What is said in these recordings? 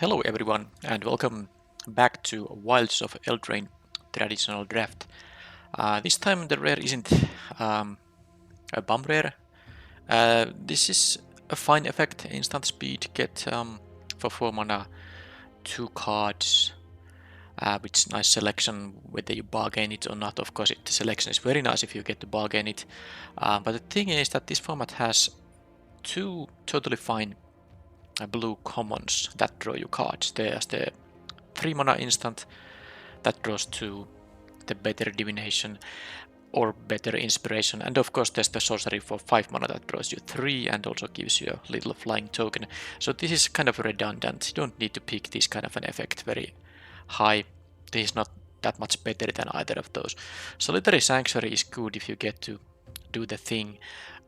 Hello everyone and welcome back to Wilds of Eldraine traditional draft. This time the rare isn't a bomb rare. This is a fine effect, instant speed, get for 4 mana 2 cards, which nice selection whether you bargain it or not. Of course the selection is very nice if you get to bargain it, but the thing is that this format has 2 totally fine blue commons that draw you cards. There's the 3 mana instant that draws to the better divination or better inspiration, and of course there's the sorcery for 5 mana that draws you 3 and also gives you a little flying token. So this is kind of redundant. You don't need to pick this kind of an effect very high. This is not that much better than either of those. Solitary Sanctuary is good if you get to do the thing.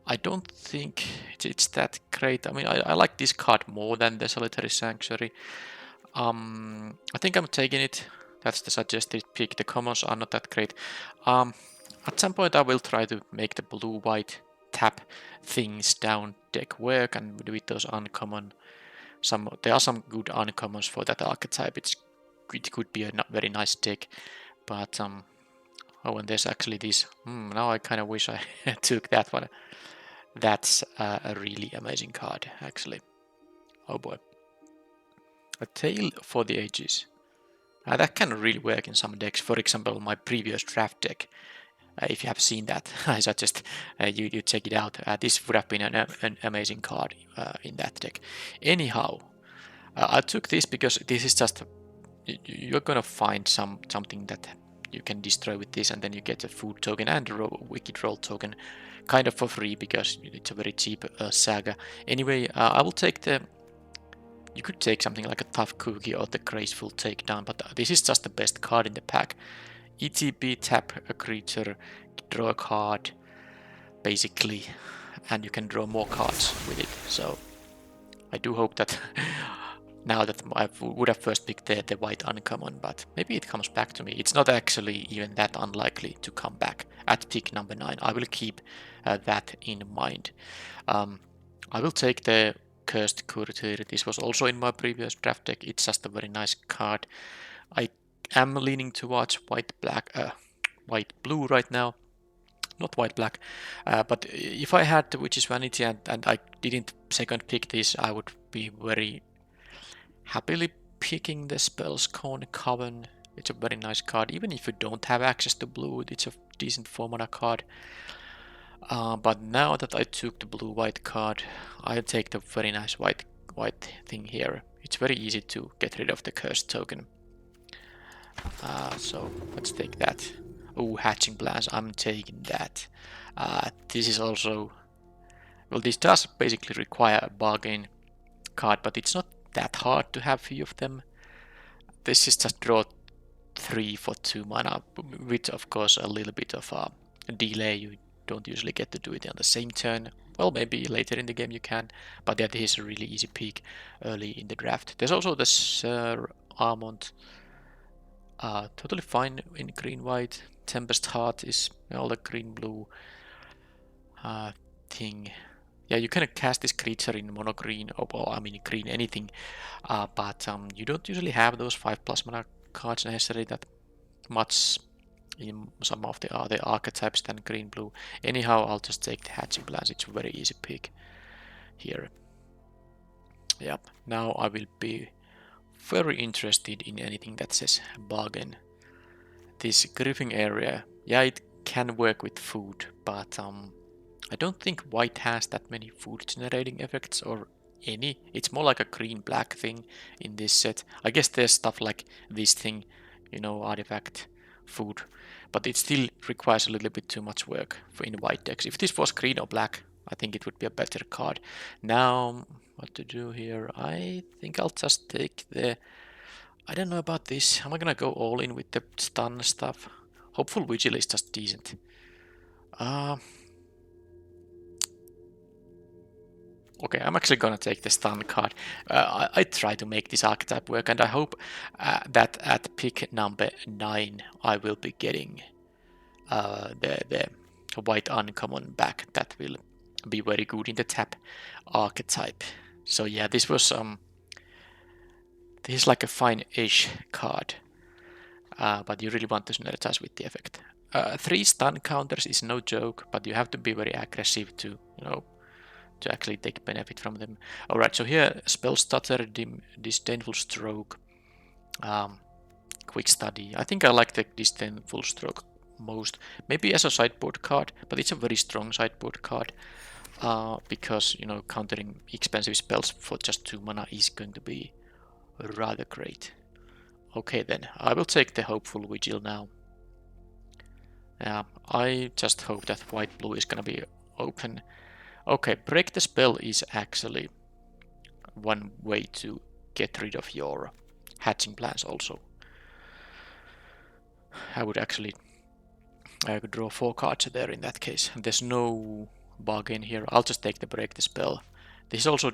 I don't think it's that great. I mean, I like this card more than the Solitary Sanctuary. I think I'm taking it. That's the suggested pick. The commons are not that great. At some point I will try to make the blue-white tap things down deck work and do it those uncommon. There are some good uncommons for that archetype. It could be a very nice deck, but oh, and there's actually this. Now I kind of wish I took that one. That's a really amazing card, actually. Oh boy. A Tale for the Ages. That can really work in some decks. For example, my previous draft deck. If you have seen that, I suggest you check it out. This would have been an amazing card in that deck. Anyhow, I took this because this is just you're gonna find something that you can destroy with this, and then you get a food token and a wicked roll token, kind of for free because it's a very cheap saga. Anyway, I will take the. You could take something like a Tough Cookie or the Graceful Takedown, but this is just the best card in the pack. ETB, tap a creature, draw a card, basically, and you can draw more cards with it. So I do hope that now that I would have first picked the white uncommon, but maybe it comes back to me. It's not actually even that unlikely to come back at pick number 9. I will keep that in mind. I will take the Cursed Courtier. This was also in my previous draft deck. It's just a very nice card. I am leaning towards white blue right now. Not white black, but if I had the Witch's Vanity and I didn't second pick this, I would be very happily picking the Spellscorn Coven. It's a very nice card. Even if you don't have access to blue, it's a decent 4 mana card. But now that I took the blue-white card, I'll take the very nice white thing here. It's very easy to get rid of the cursed token. So let's take that. Oh, Hatching Plans, I'm taking that. This is also... Well, this does basically require a bargain card, but it's not that hard to have few of them. This is just draw 3 for 2 mana, with of course a little bit of a delay. You don't usually get to do it on the same turn. Well, maybe later in the game you can, but yeah, this is a really easy pick early in the draft. There's also the Sir Armont. Totally fine in green-white. Tempest Heart is all the green-blue thing. Yeah, you can cast this creature in mono green, or I mean green anything, but you don't usually have those 5+ mana cards necessarily that much in some of the other archetypes than green-blue. Anyhow, I'll just take the Hatching Plans. It's a very easy pick here. Yep, now I will be very interested in anything that says bargain. This griffing area, yeah, it can work with food, but I don't think white has that many food generating effects or any. It's more like a green-black thing in this set. I guess there's stuff like this thing, you know, artifact, food, but it still requires a little bit too much work in white decks. If this was green or black, I think it would be a better card. Now, what to do here? I think I'll just take the... I don't know about this. Am I gonna go all in with the stun stuff? Hopeful Vigil is just decent. Okay, I'm actually gonna take the stun card. I try to make this archetype work, and I hope that at pick number 9 I will be getting the white uncommon back. That will be very good in the tap archetype. So yeah, this was This is like a fine-ish card, but you really want to synergize with the effect. 3 stun counters is no joke, but you have to be very aggressive to, to actually take benefit from them. Alright, so here, Spell Stutter, Disdainful Stroke, Quick Study. I think I like the Disdainful Stroke most, maybe as a sideboard card, but it's a very strong sideboard card, because, countering expensive spells for just 2 mana is going to be rather great. Okay then, I will take the Hopeful Vigil now. I just hope that white-blue is gonna be open. Okay, break the spell is actually one way to get rid of your hatching plans also. I could draw 4 cards there in that case. There's no bargain here. I'll just take the break the spell. This is also,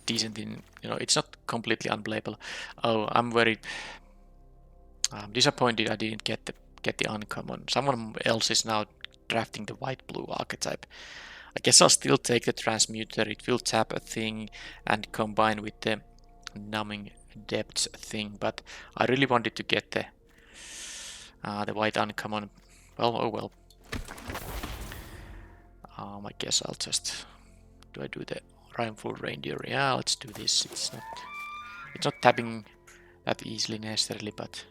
decent in, it's not completely unplayable. Oh, I'm very disappointed I didn't get the uncommon. Someone else is now drafting the white-blue archetype. I guess I'll still take the transmuter. It will tap a thing and combine with the numbing depths thing, but I really wanted to get the white uncommon. Well, oh well. I guess I'll just... Do I do the Rhymeful Reindeer? Yeah, let's do this. It's not tapping that easily necessarily, but...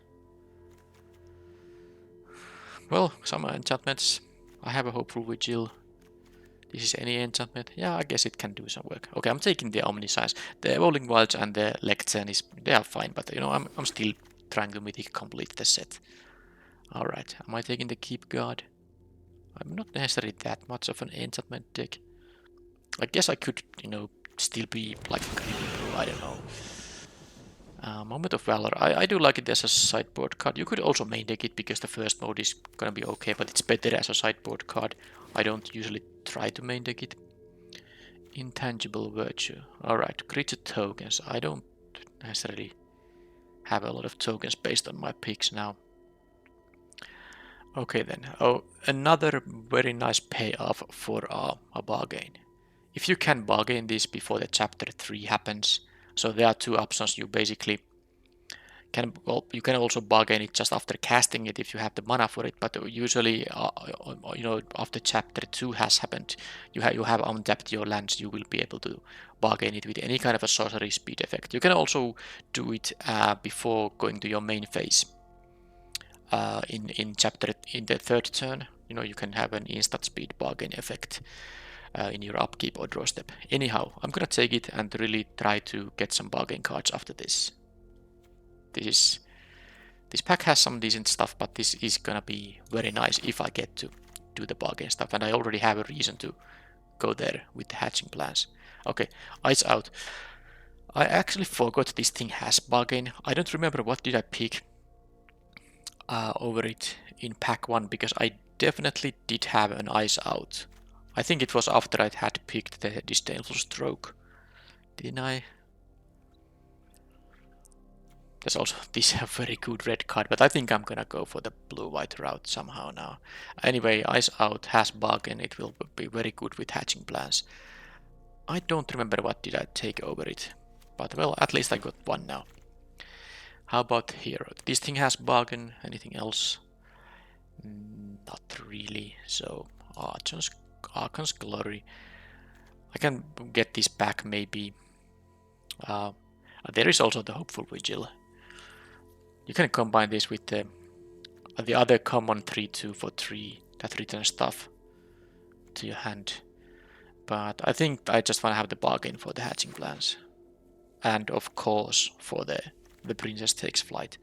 Well, some enchantments. I have a Hopeful Vigil. This is any enchantment. Yeah, I guess it can do some work. Okay, I'm taking the Omniscience. The Evolving Wilds and the Lectern they are fine, but I'm still trying to mythic complete the set. Alright, am I taking the Keep Guard? I'm not necessarily that much of an enchantment deck. I guess I could, still be like green blue, I don't know. Moment of Valor. I do like it as a sideboard card. You could also main deck it because the first mode is gonna be okay, but it's better as a sideboard card. I don't usually try to main deck it. Intangible Virtue. Alright, creature tokens. I don't necessarily have a lot of tokens based on my picks now. Okay then. Oh, another very nice payoff for a bargain. If you can bargain this before the chapter 3 happens, so there are 2 options. You basically can, well, you can also bargain it just after casting it if you have the mana for it, but usually, after chapter 2 has happened, you have untapped your lands, you will be able to bargain it with any kind of a sorcery speed effect. You can also do it before going to your main phase. In the 3rd turn, you can have an instant speed bargain effect in your upkeep or draw step. Anyhow, I'm gonna take it and really try to get some bargain cards after this. This pack has some decent stuff, but this is gonna be very nice if I get to do the bargain stuff, and I already have a reason to go there with the hatching plans. Okay, Ice Out. I actually forgot this thing has bargain. I don't remember what did I pick over it in pack 1, because I definitely did have an Ice Out. I think it was after I had picked the Disdainful Stroke. Didn't I? There's also this very good red card, but I think I'm gonna go for the blue-white route somehow now. Anyway, Ice Out has bargain. It will be very good with hatching plans. I don't remember what did I take over it, but well, at least I got one now. How about here? This thing has bargain. Anything else? Not really. So Archon's Glory. I can get this back maybe. There is also the Hopeful Vigil. You can combine this with the other common 3/2 for 3 that returns stuff to your hand. But I think I just want to have the bargain for the hatching plans. And of course for the Princess Takes Flight.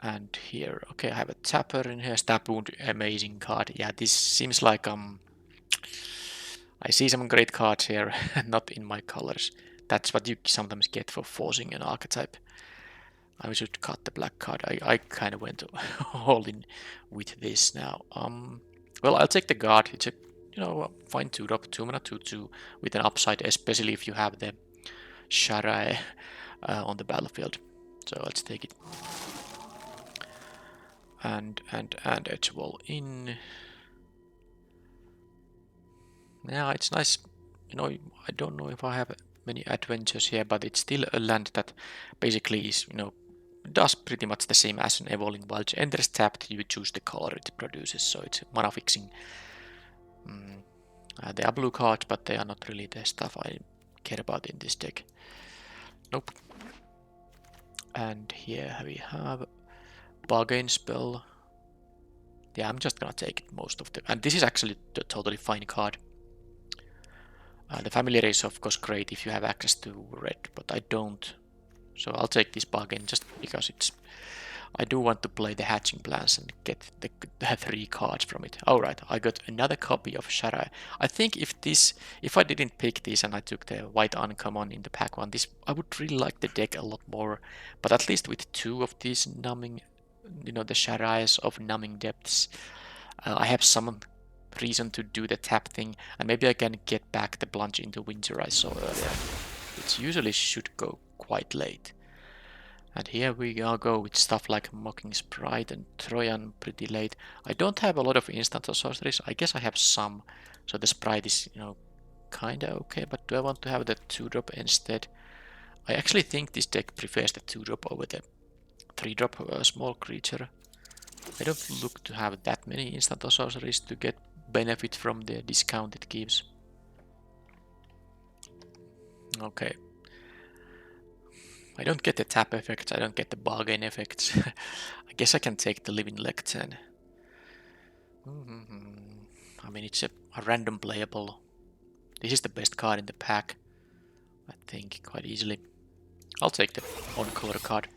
And here, okay, I have a Tapper in here. Stab Wound, amazing card. Yeah, this seems like I see some great cards here, not in my colors. That's what you sometimes get for forcing an archetype. I should cut the black card. I kind of went all in with this now. Well, I'll take the guard. It's a fine 2-drop, 2 mana 2/2 with an upside, especially if you have the Sharai on the battlefield. So let's take it. And Edge Wall in. Yeah, it's nice. I don't know if I have many adventures here, but it's still a land that basically is, does pretty much the same as an Evolving Wilds. Enters tapped, you choose the color it produces, so it's mana fixing. They are blue cards, but they are not really the stuff I care about in this deck. Nope. And here we have Bargain Spell. Yeah, I'm just gonna take most of them. And this is actually a totally fine card. The Familiar is of course great if you have access to red, but I don't. So I'll take this bargain just because I do want to play the Hatching Plans and get the 3 cards from it. Alright, I got another copy of Sharai. I think if I didn't pick this and I took the white uncommon in the pack one, I would really like the deck a lot more. But at least with 2 of these numbing, the Sharais of Numbing Depths, I have some reason to do the tap thing, and maybe I can get back the plunge into Winter I saw earlier. It usually should go quite late. And here we go with stuff like Mocking Sprite and Trojan pretty late. I don't have a lot of instant or sorceries. I guess I have some, so the Sprite is, kinda okay, but do I want to have the 2-drop instead? I actually think this deck prefers the 2-drop over the 3-drop small creature. I don't look to have that many instant or sorceries to get benefit from the discount it gives. Okay. I don't get the tap effects, I don't get the bargain effects. I guess I can take the Living Lectern. I mean, it's a random playable. This is the best card in the pack, I think, quite easily. I'll take the on-color card.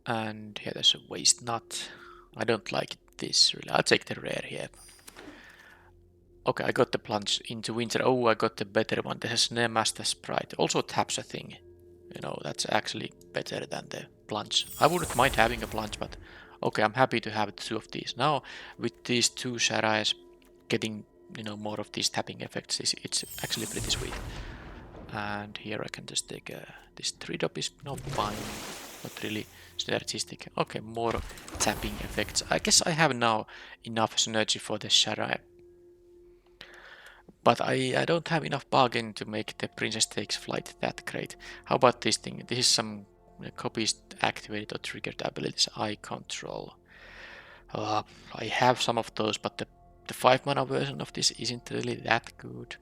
And here there's a Waste Nut. I don't like this really. I'll take the rare here. Okay, I got the plunge into Winter. Oh, I got the better one. There's a Snare Master Sprite. Also taps a thing. That's actually better than the plunge. I wouldn't mind having a plunge, but okay, I'm happy to have 2 of these. Now, with these 2 Sharais, getting, more of these tapping effects, it's actually pretty sweet. And here I can just take this 3-drop is fine, not really synergistic. Okay, more tapping effects. I guess I have now enough synergy for the Sharai. But I don't have enough bargain to make the Princess Takes Flight that great. How about this thing? This is some copies activated or triggered abilities I control. I have some of those, but the 5 mana version of this isn't really that good.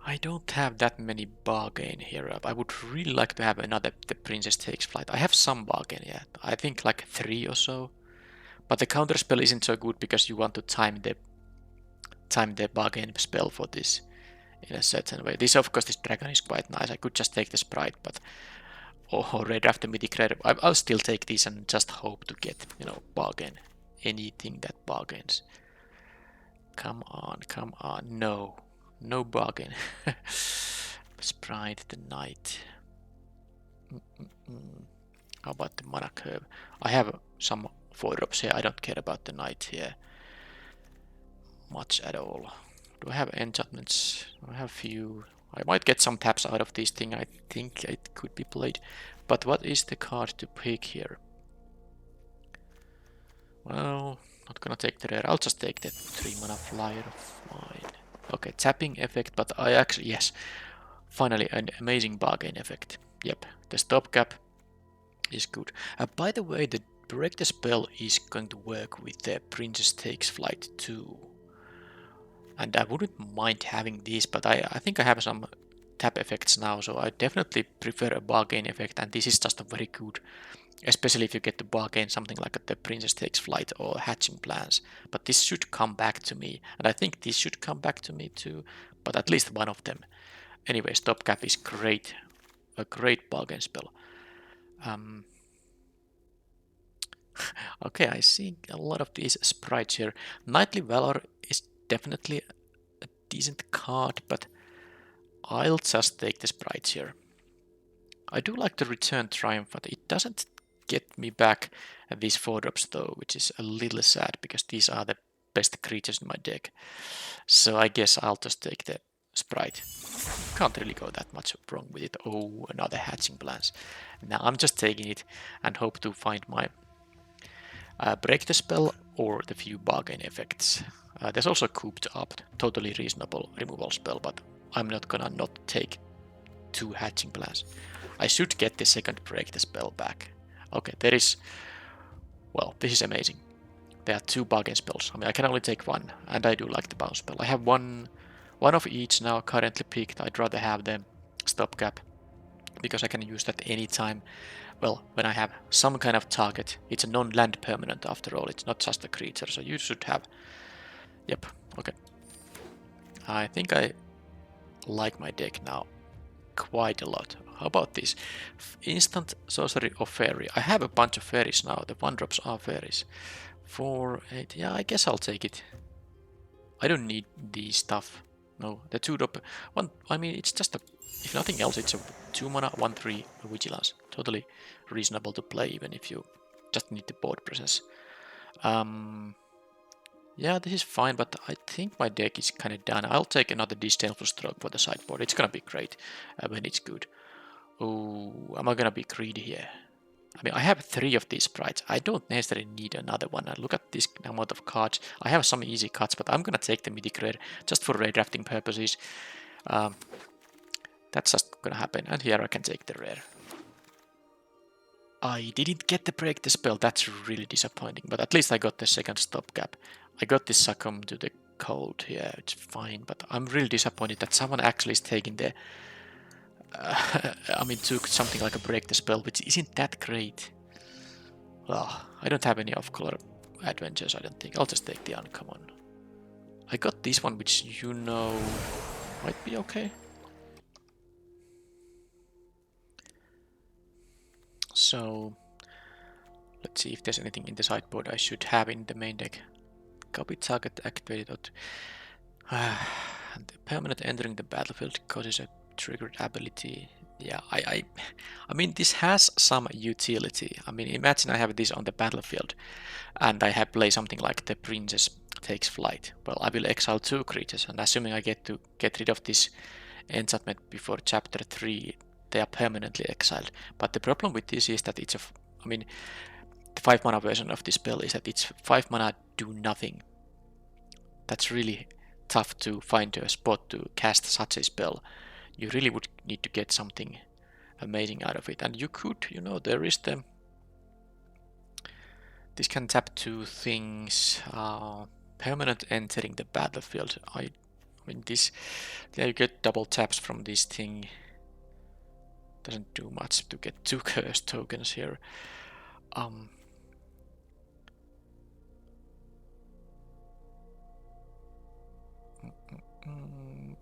I don't have that many bargain here. I would really like to have another The Princess Takes Flight. I have some bargain yet. I think like 3 or so. But the counter spell isn't so good because you want to time the bargain spell for this in a certain way. This, of course, this dragon is quite nice. I could just take the Sprite, but or redraft the Mythic Rare. I'll still take this and just hope to get, bargain. Anything that bargains. Come on, come on. No bargain. Sprite the Knight. How about the mana curve? I have some 4-drops here. I don't care about the Knight here much at all. Do I have enchantments? I have few. I might get some taps out of this thing. I think it could be played. But what is the card to pick here? Well, not gonna take the rare. I'll just take the 3 mana flyer. Fine. Okay, tapping effect, but I actually, yes. Finally, an amazing bargain effect. Yep, the stopgap is good. By the way, the Break the Spell is going to work with the Princess Takes Flight too. And I wouldn't mind having these, but I think I have some tap effects now, so I definitely prefer a bargain effect, and this is just a very good, especially if you get to bargain something like the Princess Takes Flight or Hatching Plans. But this should come back to me, and I think this should come back to me too, but at least one of them. Anyway, stopgap is great, a great bargain spell. Okay, I see a lot of these sprites here. Knightly Valor is definitely a decent card, but I'll just take the sprites here. I do like the Return Triumph, but it doesn't get me back these 4-drops though, which is a little sad because these are the best creatures in my deck. So I guess I'll just take the Sprite. Can't really go that much wrong with it. Oh, another Hatching Plans. Now I'm just taking it and hope to find my Break the Spell or the few bargain effects. There's also Cooped Up, totally reasonable removal spell, but I'm not gonna not take 2 hatching plans. I should get the second break the spell back. Okay, there is... Well, this is amazing. There are 2 bargain spells. I mean, I can only take 1, and I do like the bounce spell. I have one of each now currently picked. I'd rather have the stopgap, because I can use that anytime. Well, when I have some kind of target. It's a non-land permanent after all, it's not just a creature, so you should have... Yep, okay. I think I like my deck now quite a lot. How about this? Instant sorcery of fairy. I have a bunch of fairies now. The 1-drops are fairies. 4, 8. Yeah, I guess I'll take it. I don't need the stuff. No, the 2-drop. One. I mean, it's just a. If nothing else, it's a 2 mana 1/3 vigilance. Totally reasonable to play, even if you just need the board presence. Yeah, this is fine, but I think my deck is kind of done. I'll take another Disdainful Stroke for the sideboard. It's gonna be great when it's good. Oh, am I gonna be greedy here? I mean, I have 3 of these sprites. I don't necessarily need another one. And look at this amount of cards. I have some easy cuts, but I'm gonna take the Mythic Rare just for redrafting purposes. That's just gonna happen. And here I can take the rare. I didn't get to break the spell. That's really disappointing, but at least I got the second stopgap. I got this Succumb to the Cold here. It's fine, but I'm really disappointed that someone actually is taking the... I mean, took something like a break the spell, which isn't that great. Well, I don't have any off-color adventures, I don't think. I'll just take the uncommon. I got this one, which you know might be okay. So, let's see if there's anything in the sideboard I should have in the main deck. Copy target activated. And the permanent entering the battlefield causes a triggered ability. Yeah, I mean, this has some utility. I mean, imagine I have this on the battlefield and I have play something like the Princess Takes Flight. Well, I will exile 2 creatures, and assuming I get to get rid of this enchantment before chapter 3, they are permanently exiled. But the problem with this is that it's a... I mean, the 5 mana version of this spell is that it's 5 mana do nothing. That's really tough to find a spot to cast such a spell. You really would need to get something amazing out of it. And you could, you know, there is the... This can tap 2 things. Permanent entering the battlefield. I mean, this... Yeah, you get double taps from this thing. Doesn't do much to get 2 curse tokens here.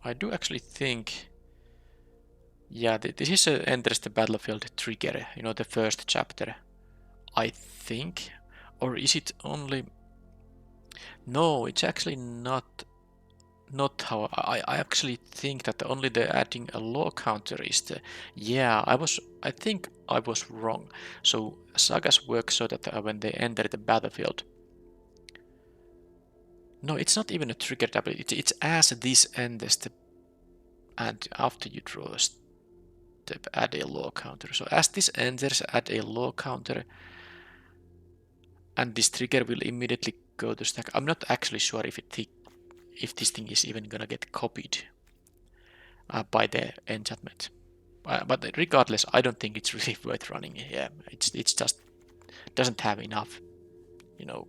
I do actually think... Yeah, this is a enters the battlefield trigger, you know, the first chapter. I think. Or is it only... No, it's actually not how... I actually think that only the adding a law counter is the... Yeah, I think I was wrong. So sagas work so that when they enter the battlefield... No, it's not even a triggered ability. It's as this enters the... And after you draw a step, add a law counter. So as this enters, add a law counter. And this trigger will immediately go to stack. I'm not actually sure if this thing is even gonna get copied by the enchantment. But regardless, I don't think it's really worth running here. It's just doesn't have enough, you know.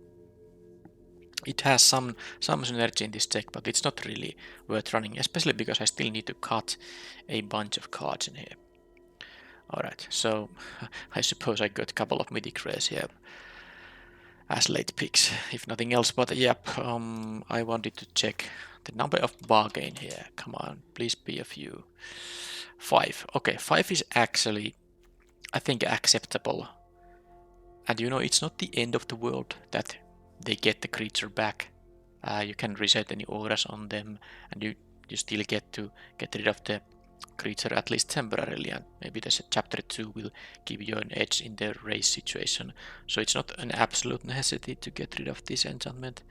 It has some synergy in this deck, but it's not really worth running, especially because I still need to cut a bunch of cards in here. Alright, so I suppose I got a couple of mythic rares here as late picks, if nothing else. But yep, I wanted to check the number of bargain here. Come on, please be a few. 5. Okay, 5 is actually, I think, acceptable. And you know, it's not the end of the world that they get the creature back. You can reset any auras on them, and you still get to get rid of the creature at least temporarily, and maybe the chapter 2 will give you an edge in the race situation. So it's not an absolute necessity to get rid of this enchantment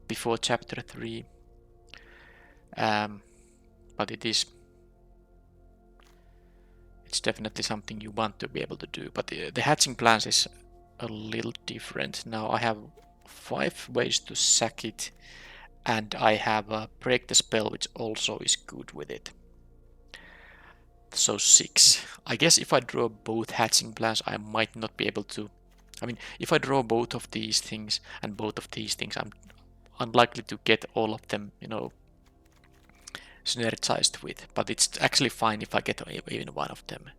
before chapter 3. But it's definitely something you want to be able to do. But the hatching plans is a little different. Now I have 5 ways to sack it, And I have Break the Spell, which also is good with it. So 6. I guess if I draw both Hatching Plans, I might not be able to... I mean, if I draw both of these things and both of these things, I'm unlikely to get all of them, you know, synergized with. But it's actually fine if I get even one of them.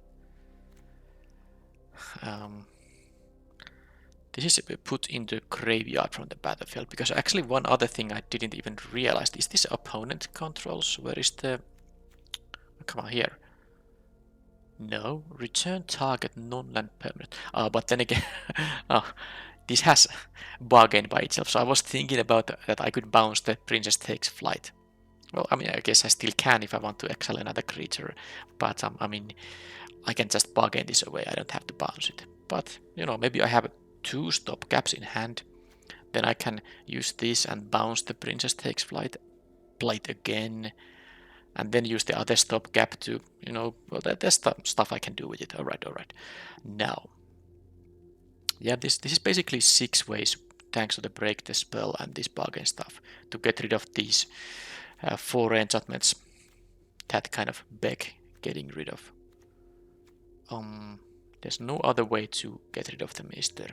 This is put into graveyard from the battlefield, because actually one other thing I didn't even realize is this opponent controls. Where is the... Come on, here. No, return target non-land permanent. But then again, this has bargain by itself. So I was thinking about that I could bounce the Princess Takes Flight. Well, I mean, I guess I still can if I want to exile another creature. But I mean, I can just bargain this away. I don't have to bounce it. But, you know, maybe I have 2 stopgaps in hand. Then I can use this and bounce the Princess Takes Flight. Play it again. And then use the other stopgap to, you know, well, there's stuff I can do with it. Alright. Now. Yeah, this is basically 6 ways, thanks to the Break the Spell and this bargain stuff, to get rid of these 4 enchantments that kind of beg getting rid of. There's no other way to get rid of them, is there?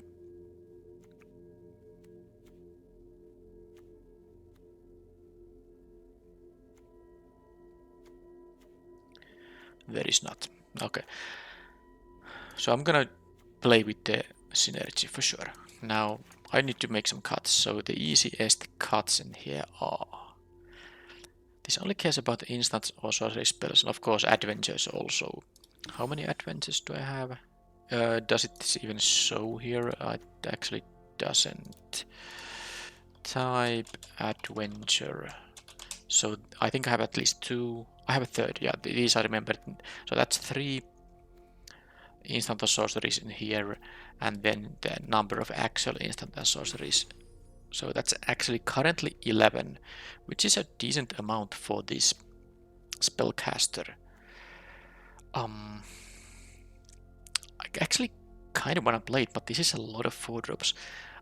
There is not. Okay. So I'm gonna play with the synergy for sure. Now I need to make some cuts. So the easiest cuts in here are... This only cares about instants or sorcery spells, and of course adventures also. How many adventures do I have? Does it even show here? It actually doesn't. Type adventure. So I think I have at least 2. I have a third. Yeah, these I remembered. So that's 3 instant or sorceries in here, and then the number of actual instant and sorceries. So that's actually currently 11, which is a decent amount for this spellcaster. I actually kind of want to play it, but this is a lot of 4-drops.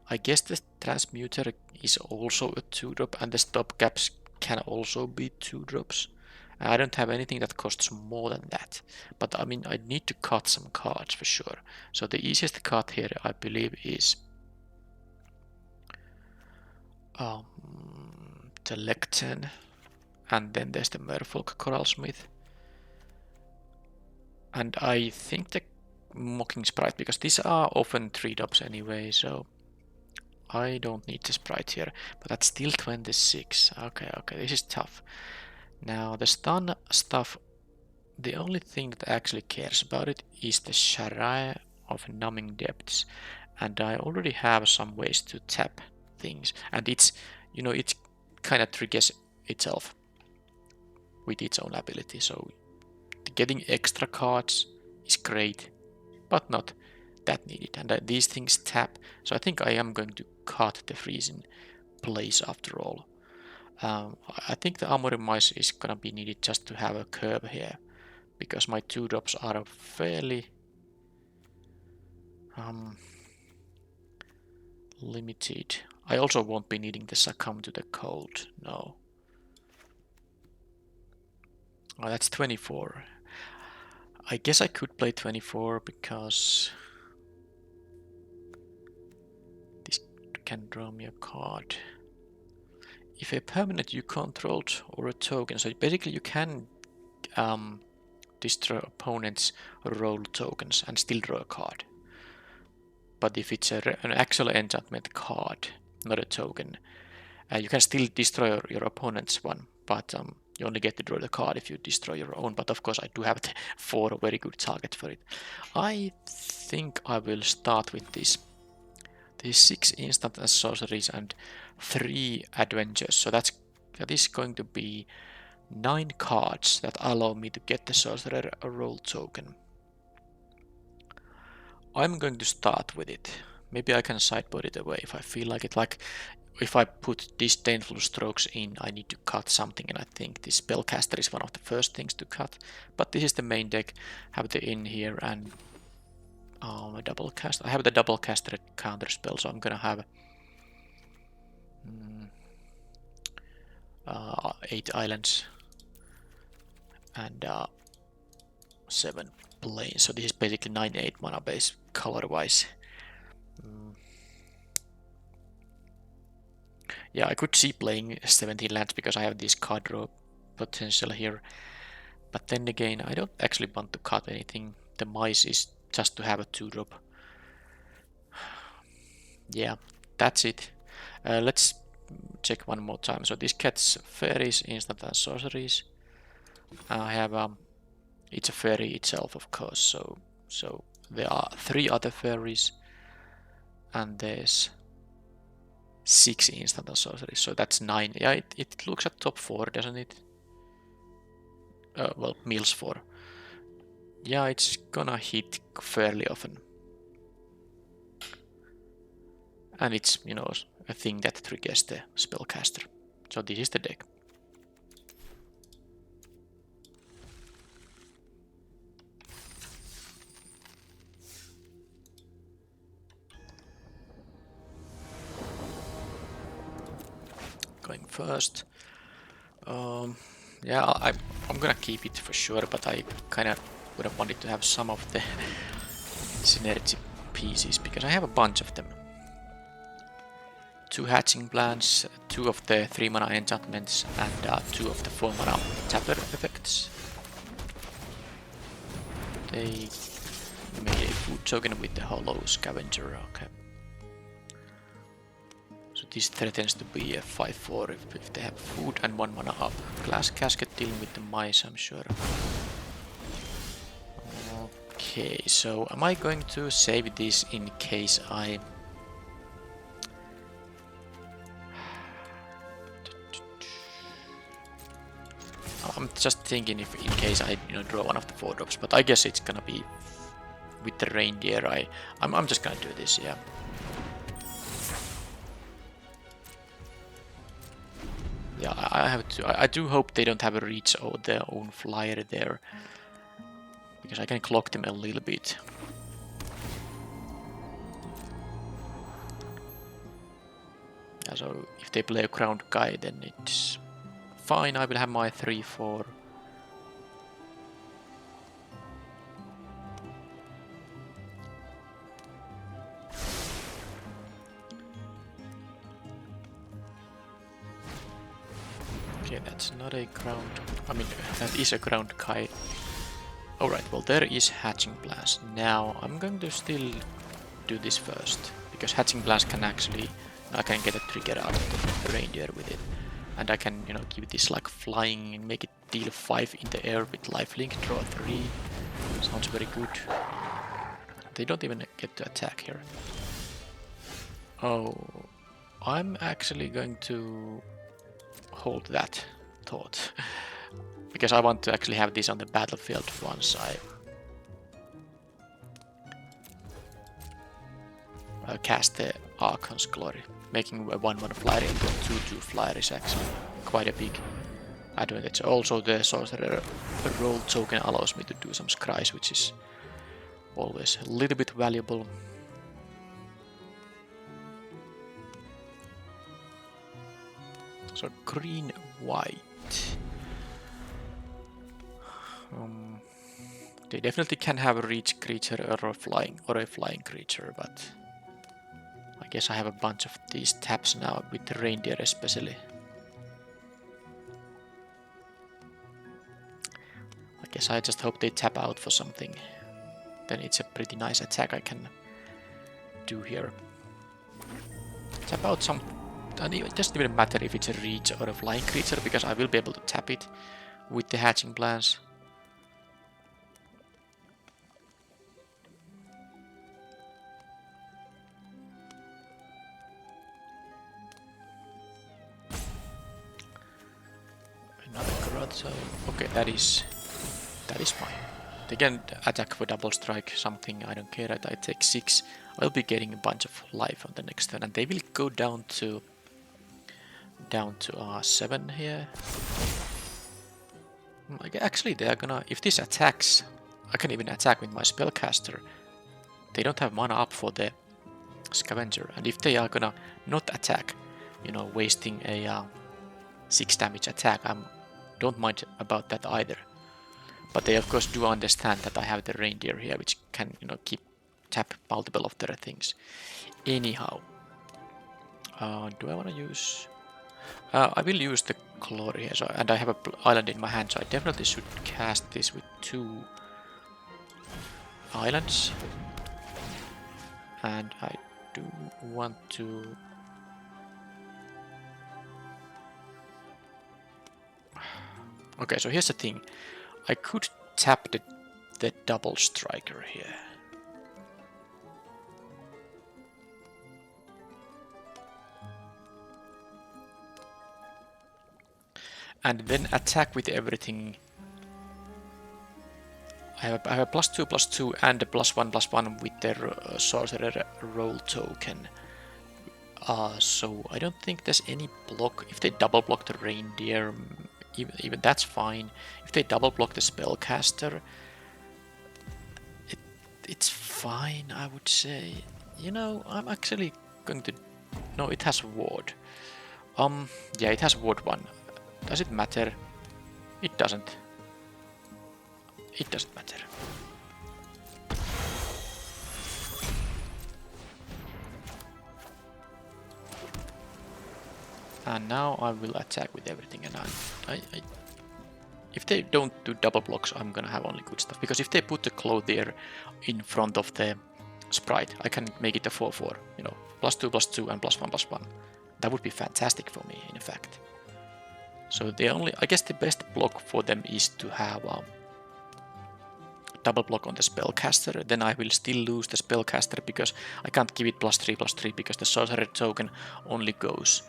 I guess the transmuter is also a 2-drop, and the stopgaps can also be 2-drops. I don't have anything that costs more than that, but I mean I need to cut some cards for sure. So the easiest cut here I believe is the Lecten, and then there's the Merfolk Coralsmith, and I think the Mocking Sprite, because these are often 3-drops anyway, so I don't need the Sprite here, but that's still 26. Okay, this is tough. Now the stun stuff, the only thing that actually cares about it is the Sharai of Numbing Depths, and I already have some ways to tap things, and it's, you know, it kind of triggers itself with its own ability, so getting extra cards is great, but not that needed. And these things tap, so I think I am going to cut the freeze in place after all. I think the Armory Mice is gonna be needed just to have a curve here, because my 2-drops are fairly limited. I also won't be needing the Succumb to the Cold, no. Oh, that's 24. I guess I could play 24 because this can draw me a card. If a permanent you controlled or a token, so basically you can destroy opponents' roll tokens and still draw a card. But if it's an actual enchantment card, not a token, you can still destroy your opponent's one, but you only get to draw the card if you destroy your own. But of course I do have 4 very good targets for it. I think I will start with this. These 6 instant and sorceries and 3 adventures. So that is going to be 9 cards that allow me to get the sorcerer roll token. I'm going to start with it. Maybe I can sideboard it away if I feel like it. Like if I put Disdainful Strokes in, I need to cut something, and I think this Spellcaster is one of the first things to cut. But this is the main deck. Have the in here and a double cast. I have the double casted counter spell, so I'm gonna have 8 islands and 7 plains. So this is basically 9/8 mana base color wise. Yeah, I could see playing 17 lands because I have this card draw potential here. But then again, I don't actually want to cut anything. The mice is just to have a 2-drop. Yeah, that's it. Let's check one more time. So this gets fairies, instant and sorceries. I have it's a fairy itself, of course. So there are 3 other fairies, and there's 6 instant and sorceries. So that's 9. Yeah, it looks at top 4, doesn't it? Well, mills 4. Yeah, it's gonna hit fairly often. And it's, you know, a thing that triggers the spellcaster. So this is the deck. Going first. Yeah, I'm gonna keep it for sure, but I kind of would have wanted to have some of the synergy pieces because I have a bunch of them. 2 hatching plants, 2 of the 3 mana enchantments, and 2 of the 4 mana tapper effects. They made a food token with the hollow scavenger. Okay. So this threatens to be a 5/4 if they have food and 1 mana up. Glass casket dealing with the mice, I'm sure. Okay, so am I going to save this in case I... I'm just thinking if in case I draw one of the 4 drops, but I guess it's gonna be with the reindeer. I'm just gonna do this, yeah. Yeah, I have to. I do hope they don't have a reach or their own flyer there, because I can clock them a little bit. Yeah, so if they play a ground guy, then it's fine. I will have my 3/4. Okay, that's not a ground. I mean, that is a ground guy. Alright, well, there is hatching blast. Now, I'm going to still do this first, because hatching blast can actually... I can get a trigger out of the reindeer with it. And I can, give this like flying and make it deal 5 in the air with lifelink, draw 3. Sounds very good. They don't even get to attack here. Oh, I'm actually going to hold that thought. Because I want to actually have this on the battlefield once I cast the Archon's Glory. Making a 1/1 flyer into a 2/2 flyer is actually quite a big advantage. Also, the sorcerer roll token allows me to do some scries, which is always a little bit valuable. So green-white. They definitely can have a reach creature or a flying creature, but I guess I have a bunch of these taps now with the reindeer especially. I guess I just hope they tap out for something. Then it's a pretty nice attack I can do here. Tap out some... And it doesn't even matter if it's a reach or a flying creature, because I will be able to tap it with the hatching plans. Another grotto. Okay, that is fine. They can attack for double strike, something I don't care that I take 6. I'll be getting a bunch of life on the next turn, and they will go down to 7 here. Actually, they are gonna... If this attacks, I can even attack with my spellcaster. They don't have mana up for the scavenger, and if they are gonna not attack, wasting a 6 damage attack. I don't mind about that either. But they of course do understand that I have the reindeer here, which can, you know, tap multiple of their things. Anyhow, do I want to use? I will use the glory here, and I have an island in my hand, so I definitely should cast this with 2 islands. And I do want to... Okay, so here's the thing. I could tap the double striker here. And then attack with everything. I have a +2/+2 and a +1/+1 with their sorcerer roll token. So I don't think there's any block. If they double block the reindeer, even that's fine. If they double block the spellcaster, it's fine, I would say. You know, I'm actually going to... No, it has ward. Yeah, it has ward 1. Does it matter? It doesn't. It doesn't matter. And now I will attack with everything, and if they don't do double blocks, I'm gonna have only good stuff. Because if they put the clothier in front of the sprite, I can make it a 4/4. You know, +2/+2 and +1/+1. That would be fantastic for me, in fact. So I guess the best block for them is to have double block on the spellcaster. Then I will still lose the spellcaster because I can't give it +3/+3 because the sorcerer token only goes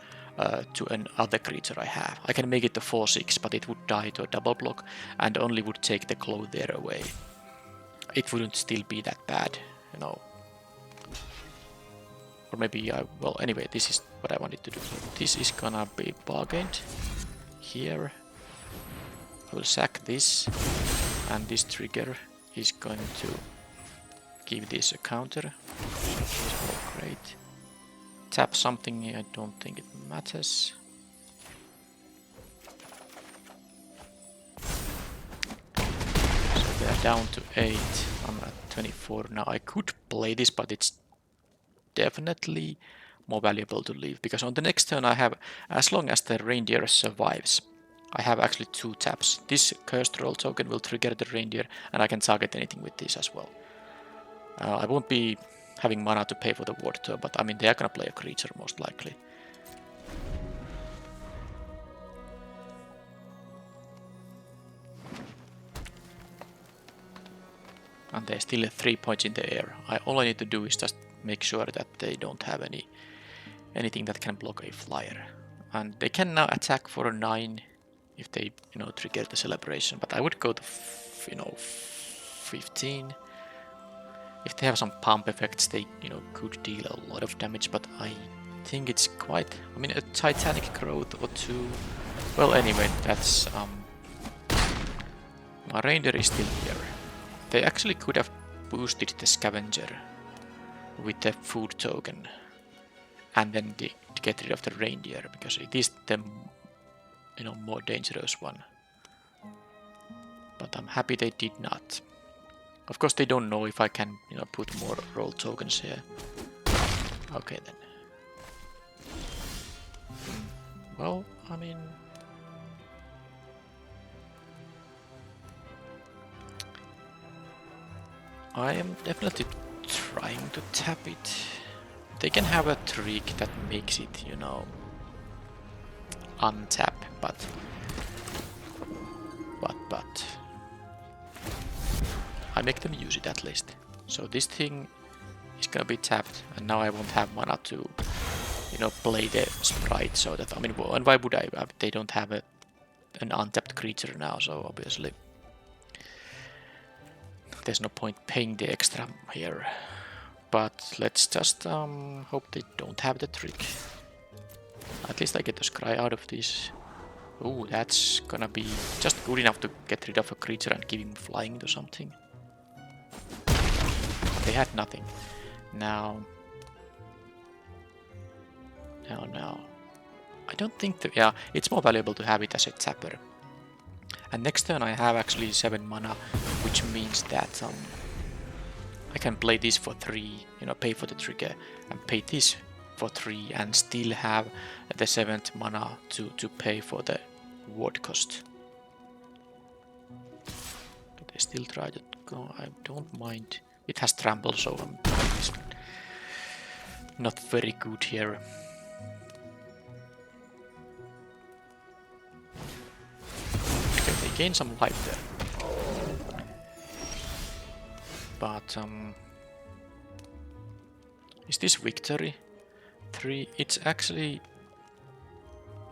to another creature I have. I can make it a 4/6, but it would die to a double block and only would take the clothier away. It wouldn't still be that bad, you know. Or maybe well, anyway, this is what I wanted to do. So this is gonna be bargained. Here I will sack this, and this trigger is going to give this a counter. Oh, great. Tap something, I don't think it matters. So they're down to 8, I'm at 24 now. I could play this, but it's definitely more valuable to leave, because on the next turn I have, as long as the reindeer survives, I have actually 2 taps. This cursed roll token will trigger the reindeer, and I can target anything with this as well. I won't be having mana to pay for the ward turn, but I mean, they are gonna play a creature most likely. And they're still at 3 points in the air. All I need to do is just make sure that they don't have anything that can block a flyer. And they can now attack for a 9 if they, you know, trigger the celebration. But I would go to, 15. If they have some pump effects, they, you know, could deal a lot of damage. But I think it's quite, I mean, a Titanic Growth or 2. Well, anyway, that's my reindeer is still here. They actually could have boosted the scavenger with the food token and then get rid of the reindeer, because it is the, you know, more dangerous one. But I'm happy they did not. Of course they don't know if I can, you know, put more roll tokens here. Okay then. Well, I mean, I am definitely trying to tap it. They can have a trick that makes it, you know, untap, but I make them use it at least. So this thing is gonna be tapped, and now I won't have mana to, you know, play the sprite. So that, I mean, and why would I? They don't have an untapped creature now, so obviously there's no point paying the extra here. But let's just hope they don't have the trick. At least I get the scry out of this. Oh, that's gonna be just good enough to get rid of a creature and give him flying to something. They had nothing. Now. I don't think that, yeah, it's more valuable to have it as a tapper. And next turn I have actually 7 mana, which means that I can play this for 3, you know, pay for the trigger, and pay this for 3, and still have the 7th mana to pay for the ward cost. They still try to go, I don't mind. It has trample, so it's not very good here. Okay, they gain some life there. But is this victory? 3, it's actually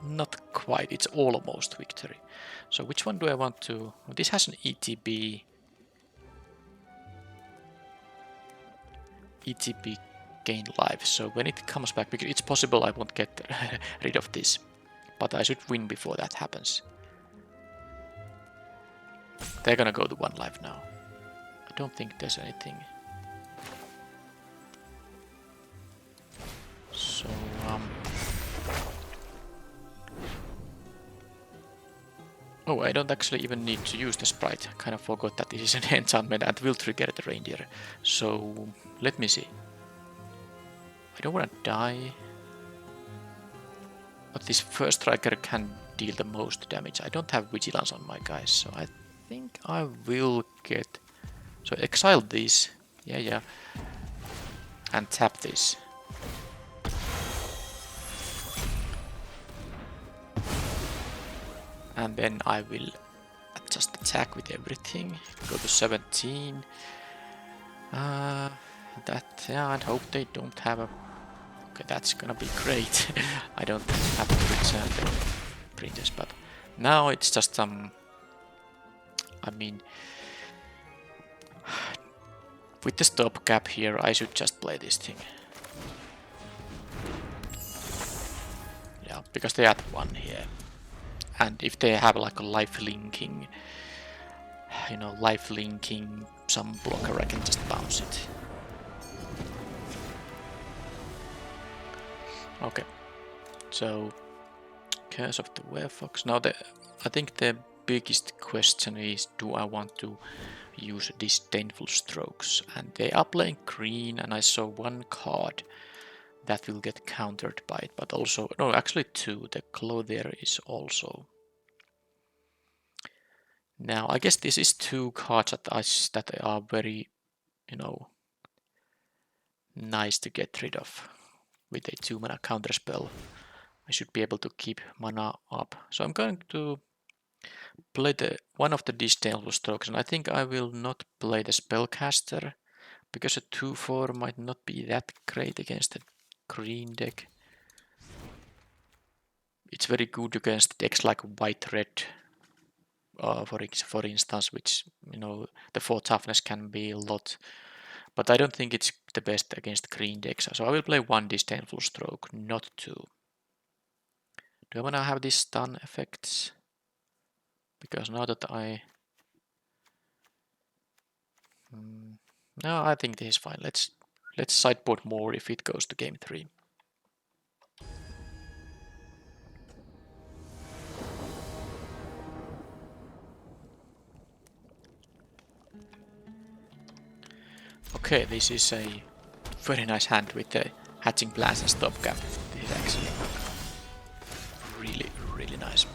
not quite, it's almost victory. So which one do I want to... This has an ETB gain life, so when it comes back, because it's possible I won't get rid of this, but I should win before that happens. They're gonna go to 1 life now. I don't think there's anything. So oh, I don't actually even need to use the sprite. I kind of forgot that this is an enchantment and will trigger the reindeer. So let me see. I don't want to die. But this first striker can deal the most damage. I don't have vigilance on my guys, so I think I will get... So exile this. Yeah. And tap this. And then I will just attack with everything. Go to 17. Yeah, I hope they don't have a... Okay, that's gonna be great. I don't have to return the printers, but now it's just I mean, with the stopgap here, I should just play this thing. Yeah, because they add 1 here. And if they have like a life linking, you know, life linking some blocker, I can just bounce it. Okay, so Curse of the Werefox. Now I think the biggest question is, do I want to use Disdainful Strokes? And they are playing green, and I saw 1 card that will get countered by it, but also, no, actually 2. The Clothier is also. Now, I guess this is 2 cards that are very, you know, nice to get rid of. With a 2 mana counter spell, I should be able to keep mana up. So I'm going to play one of the Disdainful Strokes, and I think I will not play the Spellcaster, because a 2/4 might not be that great against the green deck. It's very good against decks like white-red, for instance, which, you know, the 4 toughness can be a lot. But I don't think it's the best against green decks, so I will play 1 Disdainful Stroke, not 2. Do I want to have these stun effects? Because now that no, I think this is fine. Let's sideboard more if it goes to game 3. Okay, this is a very nice hand with the Hatching Plans and Stopgap. This is actually really nice.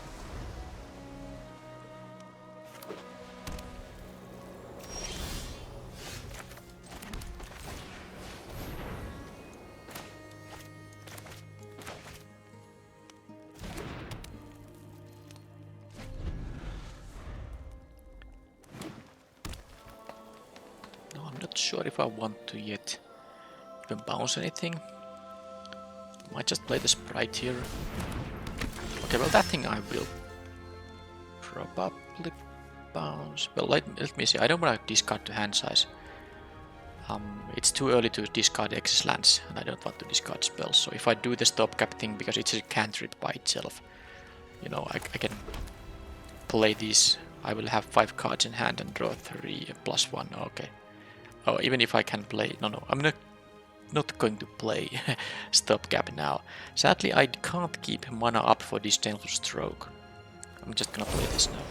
Not sure if I want to yet even bounce anything. Might just play the sprite here. Okay, well that thing I will probably bounce. Well, let me see. I don't want to discard the hand size. It's too early to discard X's lands, and I don't want to discard spells. So if I do the stopgap thing, because it's a cantrip by itself, you know, I can play these. I will have 5 cards in hand and draw 3 +1. Okay. Oh, even if I can play... No, I'm not going to play Stopgap now. Sadly, I can't keep mana up for Disdainful Stroke. I'm just gonna play this now.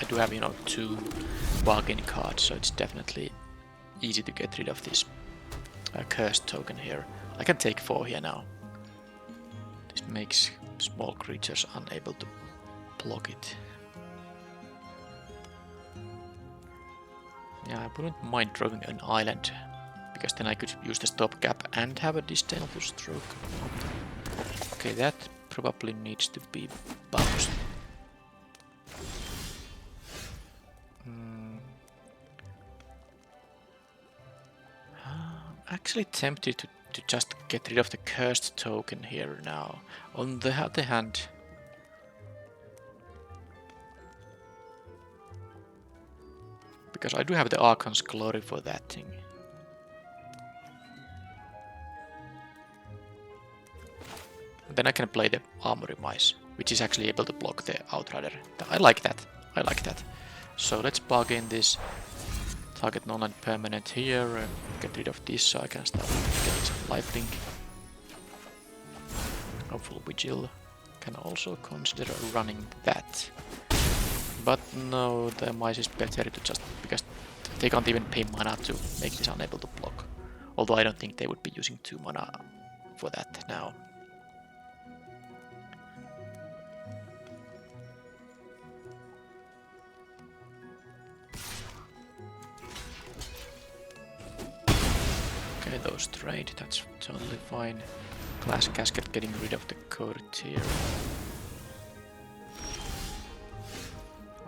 I do have, you know, 2 bargain cards, so it's definitely easy to get rid of this cursed token here. I can take 4 here now. This makes small creatures unable to block it. Yeah, I wouldn't mind drawing an island, because then I could use the stopgap and have a Disdainful Stroke. Okay, that probably needs to be bounced. I'm actually tempted to just get rid of the cursed token here now. On the other hand, because I do have the Archon's Glory for that thing. Then I can play the Armory Mice, which is actually able to block the Outrider. I like that. I like that. So let's bargain this. Target non-land permanent here. Get rid of this so I can start getting some lifelink. Hopeful Vigil. Can also consider running that. But no, the Mice is better to just because they can't even pay mana to make this unable to block. Although I don't think they would be using 2 mana for that now. Okay, those trade, that's totally fine. Glass Casket getting rid of the Courtier.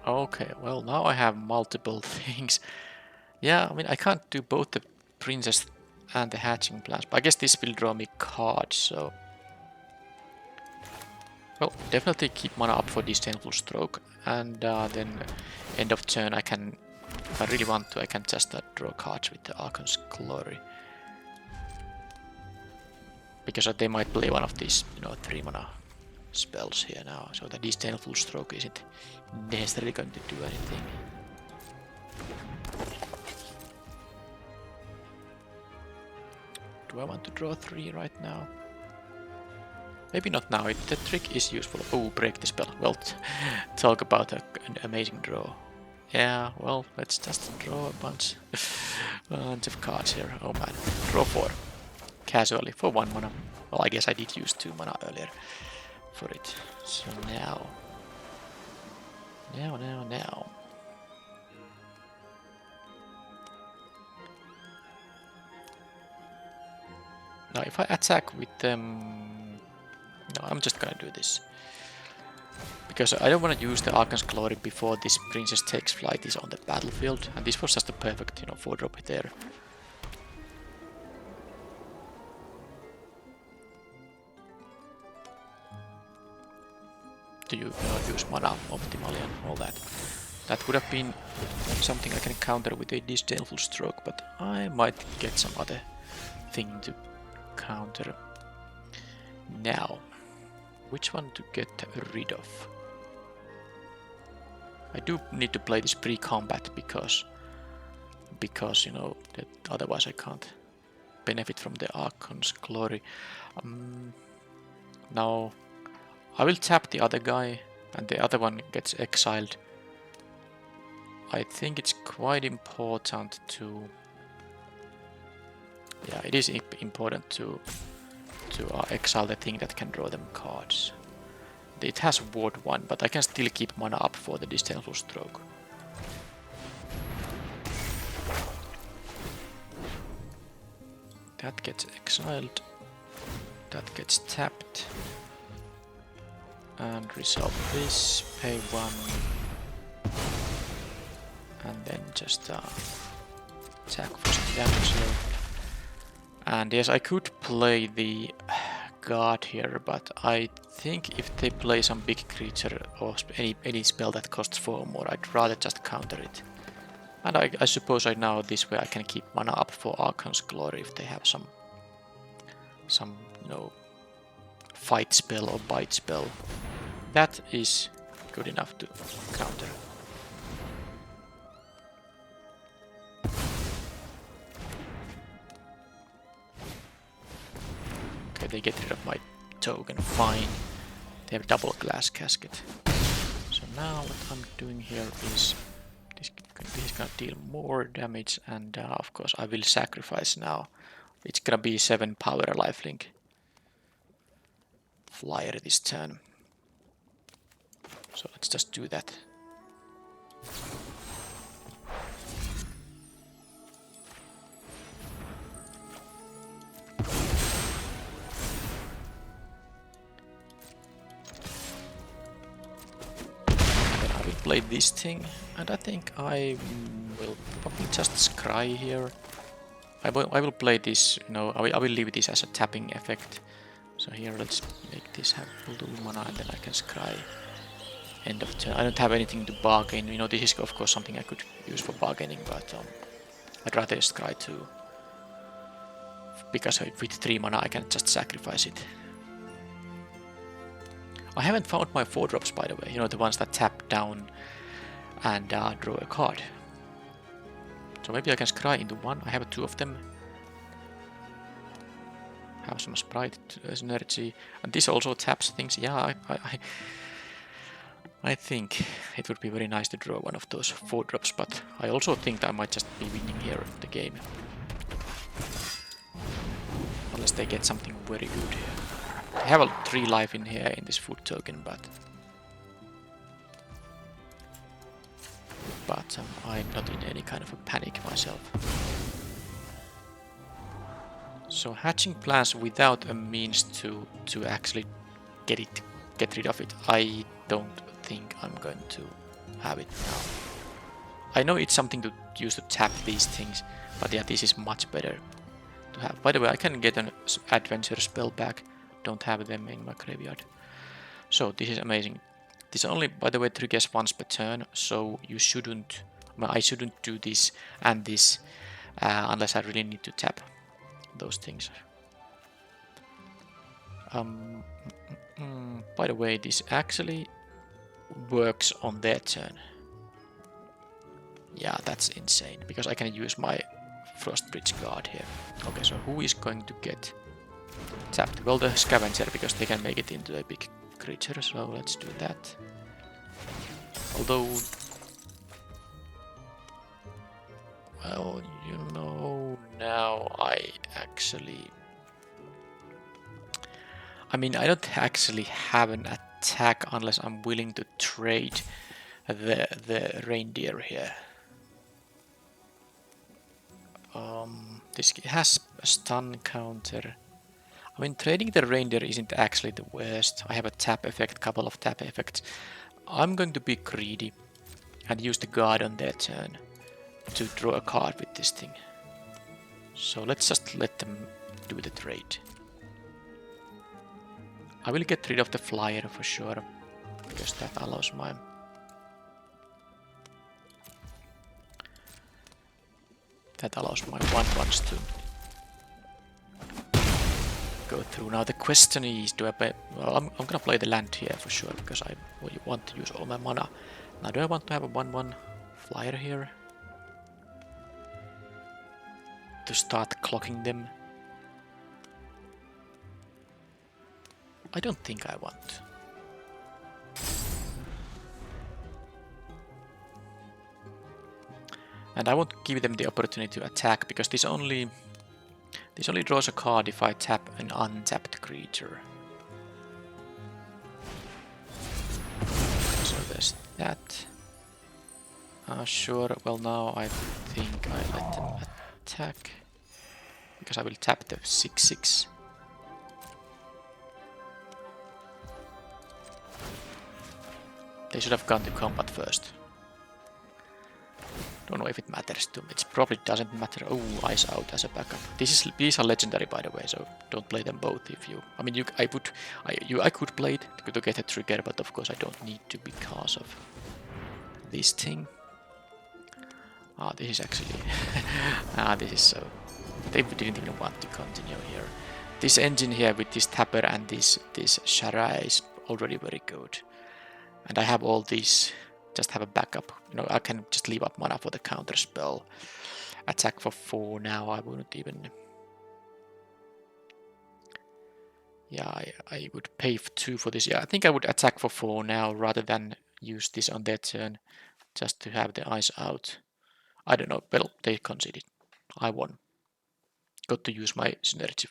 Okay, well now I have multiple things. Yeah, I mean I can't do both the Princess and the Hatching Plans, but I guess this will draw me cards, so... Well, definitely keep mana up for Disdainful Stroke, and then end of turn I can, if I really want to, I can just draw cards with the Archon's Glory. Because they might play one of these, you know, 3 mana spells here now, so the Disdainful Stroke isn't necessarily going to do anything. Do I want to draw 3 right now? Maybe not now, the trick is useful. Oh, break the spell. Well, talk about an amazing draw. Yeah, well, let's just draw a bunch of cards here. Oh man, draw 4. Casually, for 1 mana. Well, I guess I did use 2 mana earlier for it. So now. Now, if I attack with them... No, I'm just gonna do this. Because I don't want to use the Archon's Glory before this Princess Takes Flight is on the battlefield. And this was just a perfect, you know, 4-drop there. To use mana optimally and all that. That would have been something I can counter with a Disdainful Stroke, but I might get some other thing to counter. Now, which one to get rid of? I do need to play this pre-combat because you know that otherwise I can't benefit from the Archon's Glory. Now I will tap the other guy and the other one gets exiled. I think it's quite important to... Yeah, it is important to exile the thing that can draw them cards. It has ward 1, but I can still keep mana up for the Disdainful Stroke. That gets exiled. That gets tapped. And resolve this, pay 1. And then just attack for some damage here. And yes, I could play the guard here, but I think if they play some big creature or any spell that costs 4 or more, I'd rather just counter it. And I suppose right now this way I can keep mana up for Archon's Glory if they have some you know, fight spell or bite spell. That is good enough to counter. Okay, they get rid of my token, fine. They have double glass casket. So now what I'm doing here is this is gonna deal more damage, and of course I will sacrifice now. It's gonna be 7 power lifelink flyer this turn. So let's just do that. Then I will play this thing, and I think I will probably just scry here. I will play this, you know, I will leave this as a tapping effect. So here let's make this have blue mana, and then I can scry. End of turn. I don't have anything to bargain. You know, this is of course something I could use for bargaining, but I'd rather scry too. Because with 3 mana I can just sacrifice it. I haven't found my 4-drops, by the way. You know, the ones that tap down and draw a card. So maybe I can scry into 1. I have 2 of them. Have some sprite energy. And this also taps things. Yeah, I think it would be very nice to draw one of those 4-drops, but I also think that I might just be winning here the game. Unless they get something very good here. I have a 3 life in here in this food token, but I'm not in any kind of a panic myself. So hatching plans without a means to actually get rid of it, I don't think I'm going to have it now. I know it's something to use to tap these things, but yeah, this is much better to have. By the way, I can get an adventure spell back. Don't have them in my graveyard. So this is amazing. This only, by the way, triggers once per turn, so you shouldn't, well, I shouldn't do this and this unless I really need to tap those things. By the way, this actually works on their turn. Yeah, that's insane, because I can use my Frostbridge guard here. Okay, so who is going to get tapped? Well, the Scavenger, because they can make it into a big creature, so let's do that. Although, well, you know, now I mean, I don't actually have an attack unless I'm willing to trade the reindeer here. This has a stun counter. I mean, trading the reindeer isn't actually the worst. I have a tap effect, couple of tap effects. I'm going to be greedy and use the guard on their turn to draw a card with this thing. So let's just let them do the trade. I will get rid of the flyer for sure, because that allows my... That allows my 1/1s to go through. Now the question is, do I play... Well, I'm gonna play the land here for sure, because I want to use all my mana. Now do I want to have a 1/1 flyer here? To start clocking them? I don't think I want. And I won't give them the opportunity to attack, because this only draws a card if I tap an untapped creature. So there's that. Sure, well now I think I let them attack, because I will tap the 6/6. They should have gone to combat first. Don't know if it matters to me. It probably doesn't matter. Oh, Ice Out as a backup. These are legendary, by the way, so don't play them both if you... I mean, I could play it to get a trigger, but of course I don't need to because of this thing. This is actually... this is so... They didn't even want to continue here. This engine here with this Tapper and this Shara is already very good. And I have all these... Just have a backup. You know, I can just leave up mana for the counter spell. Attack for 4 now. I wouldn't even... Yeah, I would pay 2 for this. Yeah, I think I would attack for 4 now rather than use this on their turn just to have the eyes out. I don't know. Well, they conceded. I won. Got to use my synergy.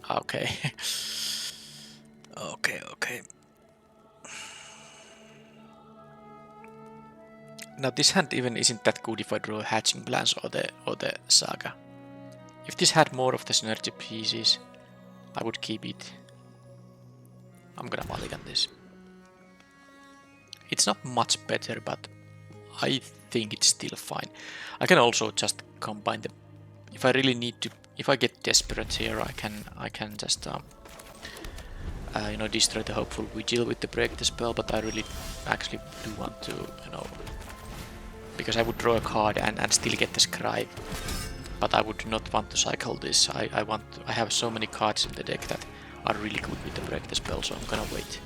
Okay. Okay. Now this hand even isn't that good if I draw Hatching Plans or the Saga. If this had more of the synergy pieces, I would keep it. I'm gonna mulligan this. It's not much better, but I think it's still fine. I can also just combine them. If I really need to, if I get desperate here, I can just you know, destroy the Hopeful Vigil with the Break the Spell. But I really actually do want to, you know, because I would draw a card and still get the Scribe. But I would not want to cycle this. I have so many cards in the deck that are really good with the Break the Spell, so I'm gonna wait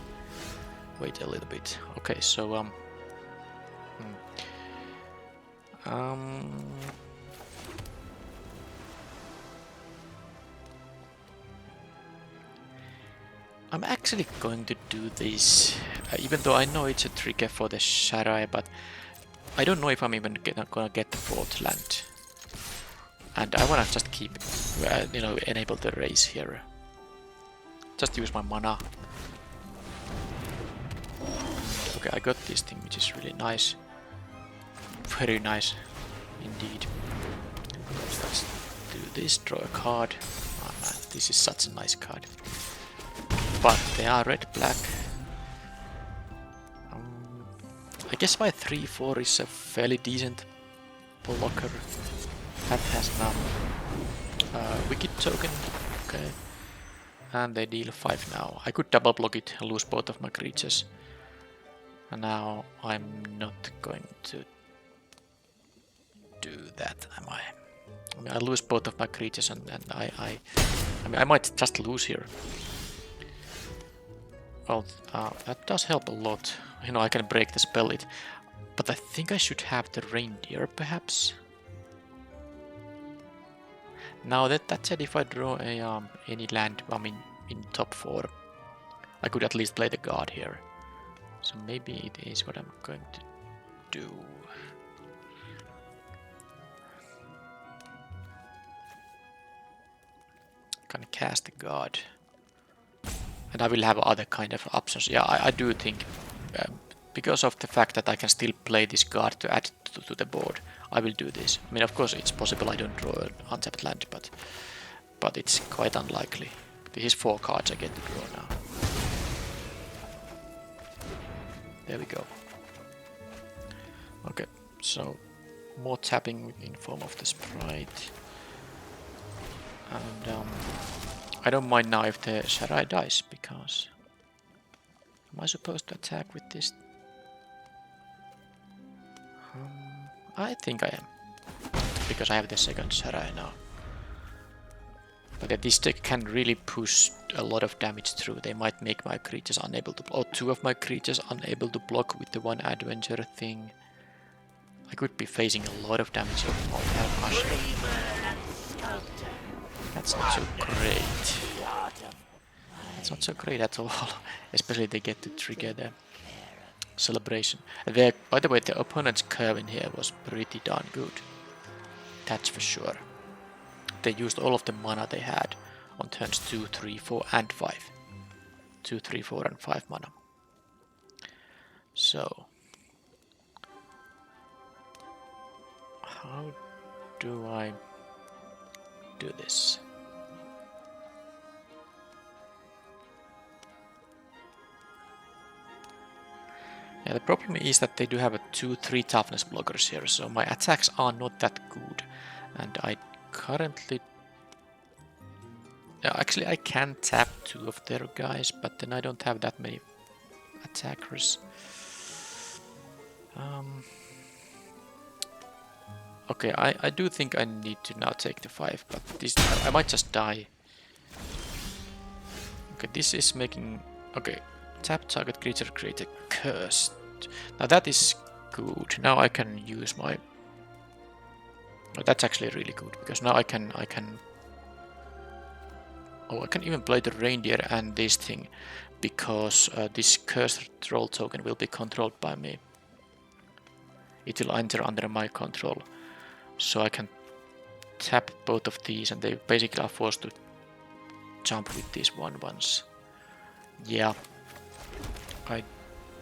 a little bit. Okay, so I'm actually going to do this, even though I know it's a trigger for the Sharai, but I don't know if I'm even gonna get the 4th land. And I wanna just keep, you know, enable the race here. Just use my mana. Okay, I got this thing, which is really nice. Very nice, indeed. Let's do this, draw a card. Oh man, this is such a nice card. But they are red-black. I guess my 3-4 is a fairly decent blocker. That has now Wicked Token, okay. And they deal 5 now. I could double block it, lose both of my creatures. And now I'm not going to do that, am I? I mean, I lose both of my creatures and I mean, I might just lose here. Well, that does help a lot. You know, I can break the spell it. But I think I should have the reindeer, perhaps. Now that said, if I draw a any land, I mean, in top 4, I could at least play the guard here. So maybe it is what I'm going to do. Can cast the guard. And I will have other kind of options. Yeah, I do think, because of the fact that I can still play this card to add to the board, I will do this. I mean, of course, it's possible I don't draw an untapped land, but it's quite unlikely. This is 4 cards I get to draw now. There we go. Okay, so more tapping in form of the Sprite. And I don't mind now if the Sharai dies, because... Am I supposed to attack with this? I think I am. Because I have the second Sharai now. But this deck can really push a lot of damage through. They might make my creatures unable to... Or 2 of my creatures unable to block with the 1 adventure thing. I could be facing a lot of damage of Mortal. That's not so great. It's not so great at all, especially they get to trigger the celebration. By the way, the opponent's curve in here was pretty darn good. That's for sure. They used all of the mana they had on turns 2, 3, 4 and 5. 2, 3, 4 and 5 mana. So... how do I do this? Yeah, the problem is that they do have a 2-3 toughness blockers here, so my attacks are not that good. And I currently... actually, I can tap 2 of their guys, but then I don't have that many attackers. Okay, I do think I need to now take the 5, but this I might just die. Okay, this is making... Okay, tap target creature, create a curse. Now that is good. Now I can use my... Oh, that's actually really good, because now I can... Oh, I can even play the reindeer and this thing, because this cursed troll token will be controlled by me. It will enter under my control. So I can tap both of these and they basically are forced to jump with these 1/1s. Yeah.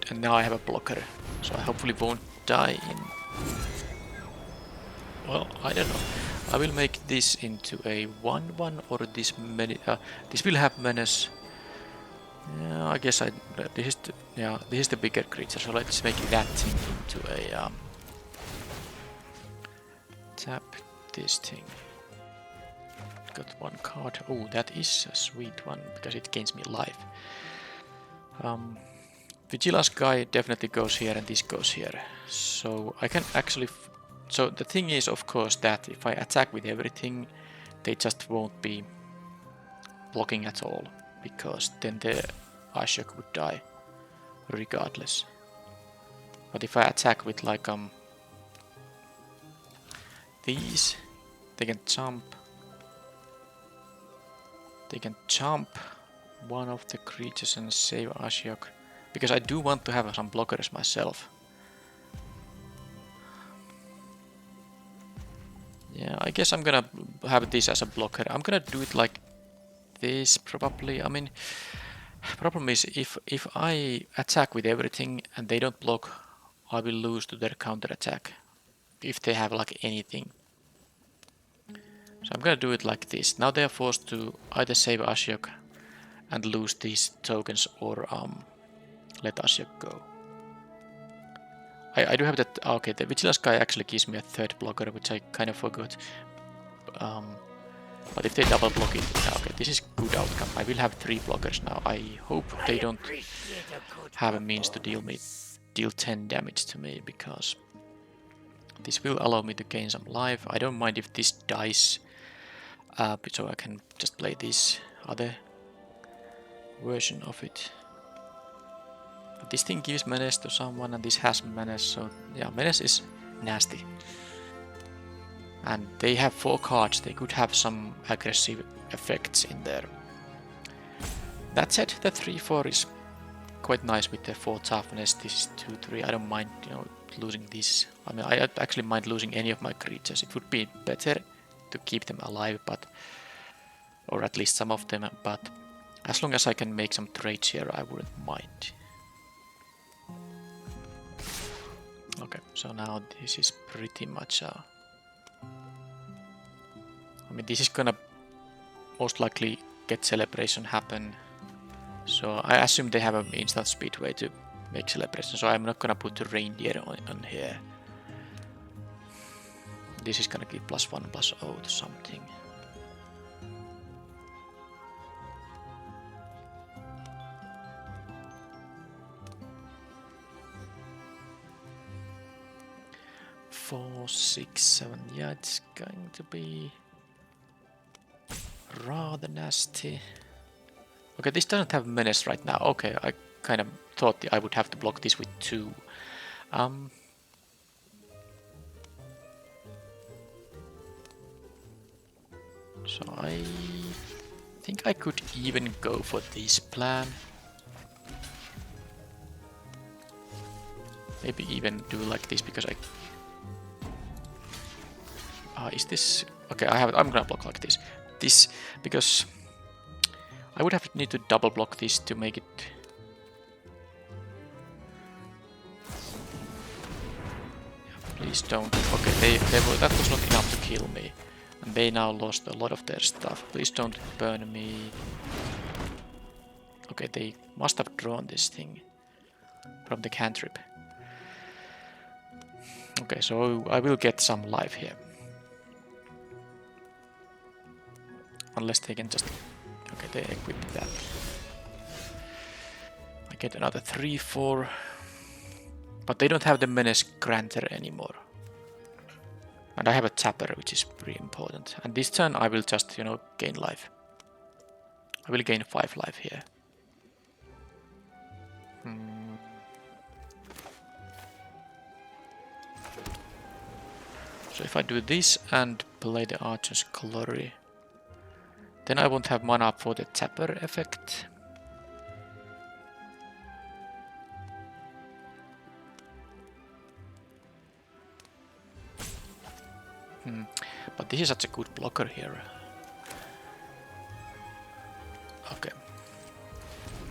And now I have a blocker, so I hopefully won't die in... Well, I don't know. I will make this into a 1/1 or this this will have menace. Yeah, I guess this is the bigger creature, so let's make that thing into a tap this thing. Got one card. Oh, that is a sweet one because it gains me life. Vigilance guy definitely goes here and this goes here. So I can actually... So the thing is, of course, that if I attack with everything, they just won't be blocking at all, because then the Ashok would die regardless. But if I attack with like these, they can jump. They can jump one of the creatures and save Ashok, because I do want to have some blockers myself. Yeah, I guess I'm gonna have this as a blocker. I'm gonna do it like this probably. I mean, problem is if I attack with everything and they don't block, I will lose to their counter attack if they have like anything. So I'm gonna do it like this. Now they are forced to either save Ashok and lose these tokens, or let Ashok go. I do have that. Okay, the Vigilance guy actually gives me a third blocker, which I kind of forgot. But if they double block it, okay, this is good outcome. I will have 3 blockers now. I hope they don't have a means to deal 10 damage to me, because this will allow me to gain some life. I don't mind if this dies, so I can just play this other version of it. This thing gives menace to someone and this has menace, so yeah, menace is nasty. And they have 4 cards, they could have some aggressive effects in there. That said, the 3/4 is quite nice with the 4 toughness. This is 2/3. I don't mind, losing this. I mean, I actually mind losing any of my creatures. It would be better to keep them alive, or at least some of them, but as long as I can make some trades here, I wouldn't mind. Okay, so now this is pretty much I mean, this is gonna most likely get celebration happen, so I assume they have an instant speed way to make celebration, so I'm not gonna put the reindeer on here. This is gonna give +1/+0 to something. Four, 6, 7. Yeah, it's going to be rather nasty. Okay, this doesn't have menace right now. Okay, I kind of thought I would have to block this with 2. So I think I could even go for this plan. Maybe even do like this, because is this... Okay, I'm gonna block like this. This, because I would need to double block this to make it... Please don't... Okay, that was not enough to kill me. And they now lost a lot of their stuff. Please don't burn me. Okay, they must have drawn this thing from the cantrip. Okay, so I will get some life here. Unless they can just... Okay, they equip that. I get another 3/4. But they don't have the menace granter anymore. And I have a tapper, which is pretty important. And this turn I will just, gain life. I will gain 5 life here. So if I do this and play the Archer's Glory, then I won't have mana for the tapper effect. But this is such a good blocker here. Okay.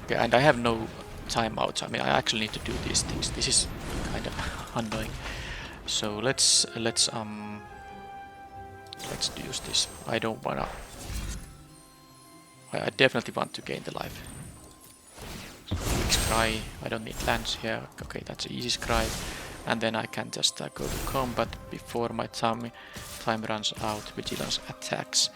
Okay, and I have no timeouts. I mean, I actually need to do these things. This is kind of annoying. So let's use this. I don't wanna. I definitely want to gain the life. Quick scry. I don't need lands here. Okay, that's an easy scry. And then I can just go to combat before my time runs out. Vigilance attacks.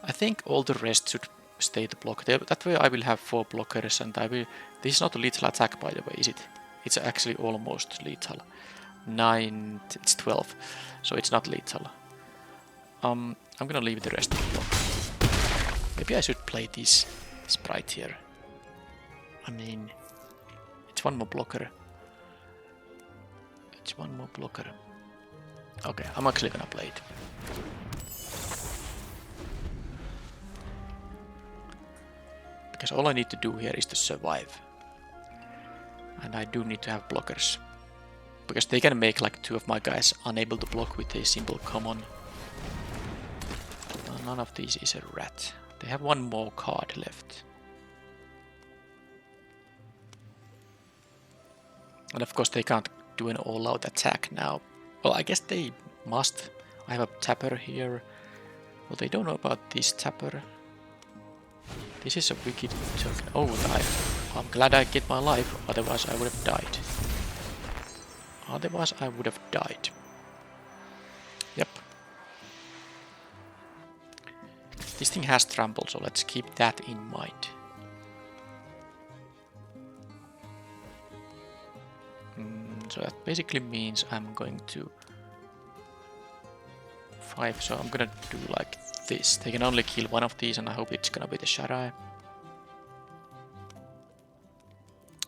I think all the rest should stay the block. That way I will have 4 blockers, and I will. This is not a lethal attack, by the way, is it? It's actually almost lethal. 9. It's 12, so it's not lethal. I'm gonna leave the rest of the block. Maybe I should play this sprite here. I mean, it's 1 more blocker. It's 1 more blocker. Okay, I'm actually gonna play it. Because all I need to do here is to survive. And I do need to have blockers. Because they can make like 2 of my guys unable to block with a simple common. None of these is a rat. They have 1 more card left. And of course they can't do an all-out attack now. Well, I guess they must. I have a tapper here. Well, they don't know about this tapper. This is a wicked token. Oh, I'm glad I get my life, otherwise I would have died. Otherwise I would have died. Yep. This thing has trample, so let's keep that in mind. So that basically means I'm going to 5, so I'm gonna do like this. They can only kill 1 of these, and I hope it's gonna be the Sharai.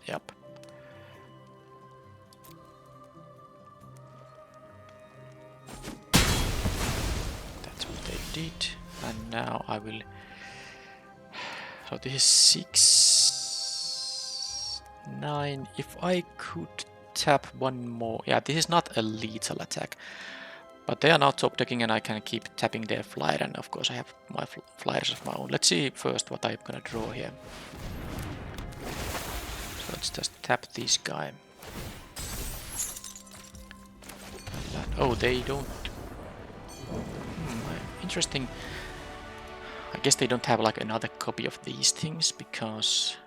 Yep. That's what they did. And now I will. So this is 6, 9. If I could tap 1 more. Yeah, this is not a lethal attack. But they are now top decking, and I can keep tapping their flyer, and of course I have my flyers of my own. Let's see first what I'm gonna draw here. So let's just tap this guy. Oh, they don't. Interesting. I guess they don't have like another copy of these things, because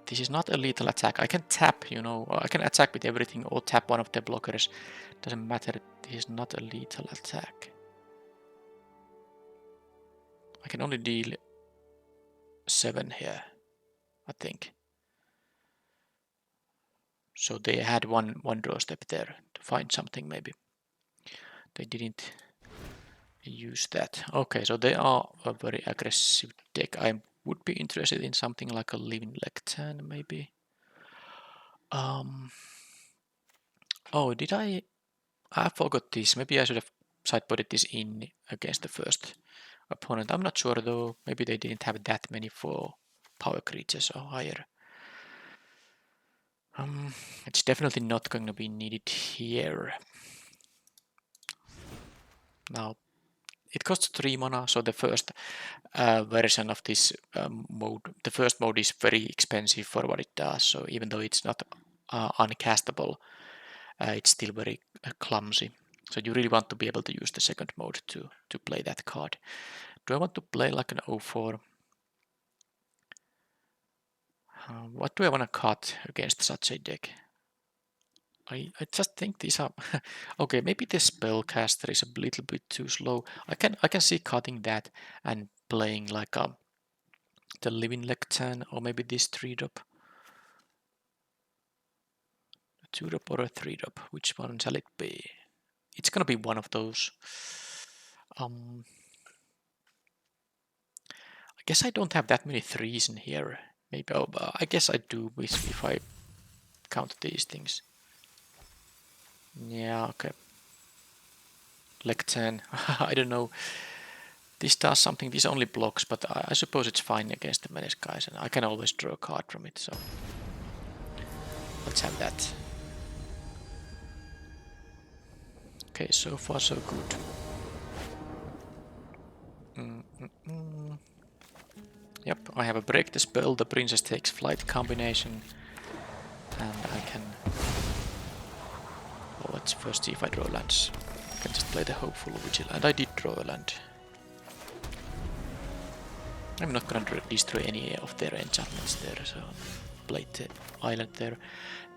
this is not a lethal attack. I can tap, you know, I can attack with everything or tap 1 of their blockers. Doesn't matter. This is not a lethal attack. I can only deal 7 here, I think. So they had one draw step there to find something, maybe. They didn't use that. Okay, so they are a very aggressive deck. I would be interested in something like a Living Lectern, maybe. Oh, did I forgot this. Maybe I should have sideboarded this in against the first opponent. I'm not sure though. Maybe they didn't have that many for power creatures or higher. It's definitely not going to be needed here. Now, it costs 3 mana, so the first version of this mode, the first mode is very expensive for what it does, so even though it's not uncastable, it's still very clumsy. So you really want to be able to use the second mode to play that card. Do I want to play like an 0-4? What do I want to cut against such a deck? I just think these are okay. Maybe the spellcaster is a little bit too slow. I can see cutting that and playing like the Living Lectern, or maybe this 3-drop, a 2-drop or a 3-drop. Which one shall it be? It's gonna be one of those. guess I don't have that many 3s in here. Maybe, oh, I guess I do if I count these things. Yeah, okay. Leg 10. I don't know. This does something, this only blocks, but I suppose it's fine against the menace guys, and I can always draw a card from it, so let's have that. Okay, so far so good. Yep, I have a break the spell, the princess takes flight combination, and I can... Well, let's first see if I draw lands. I can just play the Hopeful Vigil, and I did draw a land. I'm not gonna destroy any of their enchantments there, so play the island there.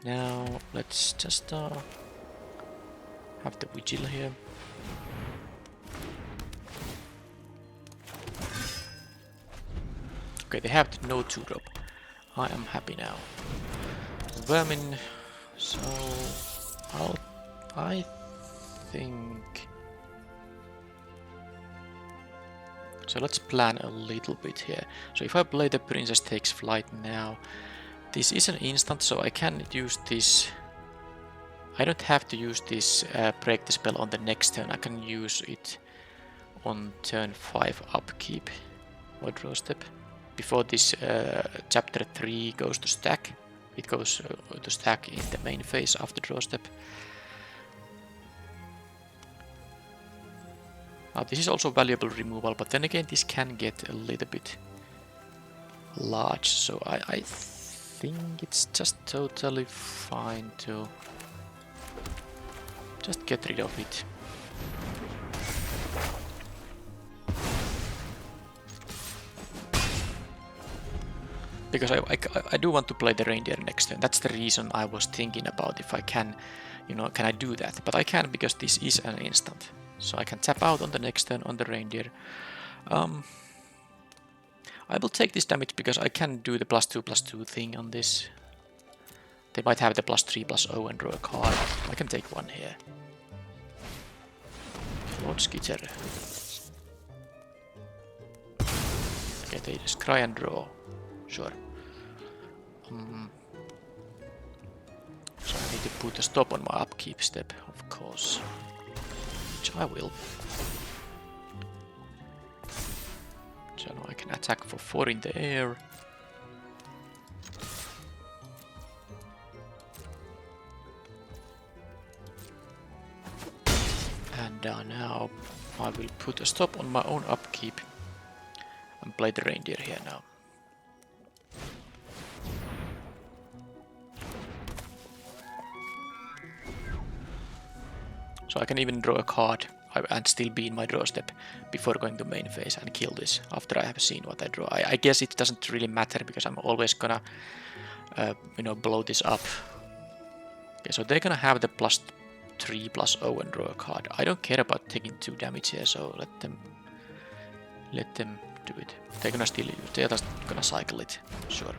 Now let's just have the Vigil here. Okay, they have no 2-drop. I am happy now. Vermin, so I think... So let's plan a little bit here. So if I play the Princess Takes Flight now, this is an instant, so I can use this. I don't have to use this break the spell on the next turn. I can use it on turn 5 upkeep or draw step. Before this chapter 3 goes to stack, it goes to stack in the main phase after draw step. Now this is also valuable removal, but then again this can get a little bit large, so I think it's just totally fine to just get rid of it. Because I do want to play the reindeer next turn. That's the reason I was thinking about if I can, you know, can I do that? But I can because this is an instant. So I can tap out on the next turn on the reindeer. I will take this damage because I can do the +2/+2 thing on this. They might have the +3/+0 and draw a card. I can take one here. Lord Skitter. Okay, they just cry and draw. Sure. So I need to put a stop on my upkeep step, of course. Which I will. So now I can attack for 4 in the air. And now I will put a stop on my own upkeep and play the reindeer here now. So I can even draw a card and still be in my draw step before going to main phase and kill this after I have seen what I draw. I guess it doesn't really matter because I'm always gonna you know, blow this up. Okay, so they're gonna have the +3/+0 and draw a card. I don't care about taking 2 damage here, so let them do it. They're gonna still use. They're just gonna cycle it. Sure.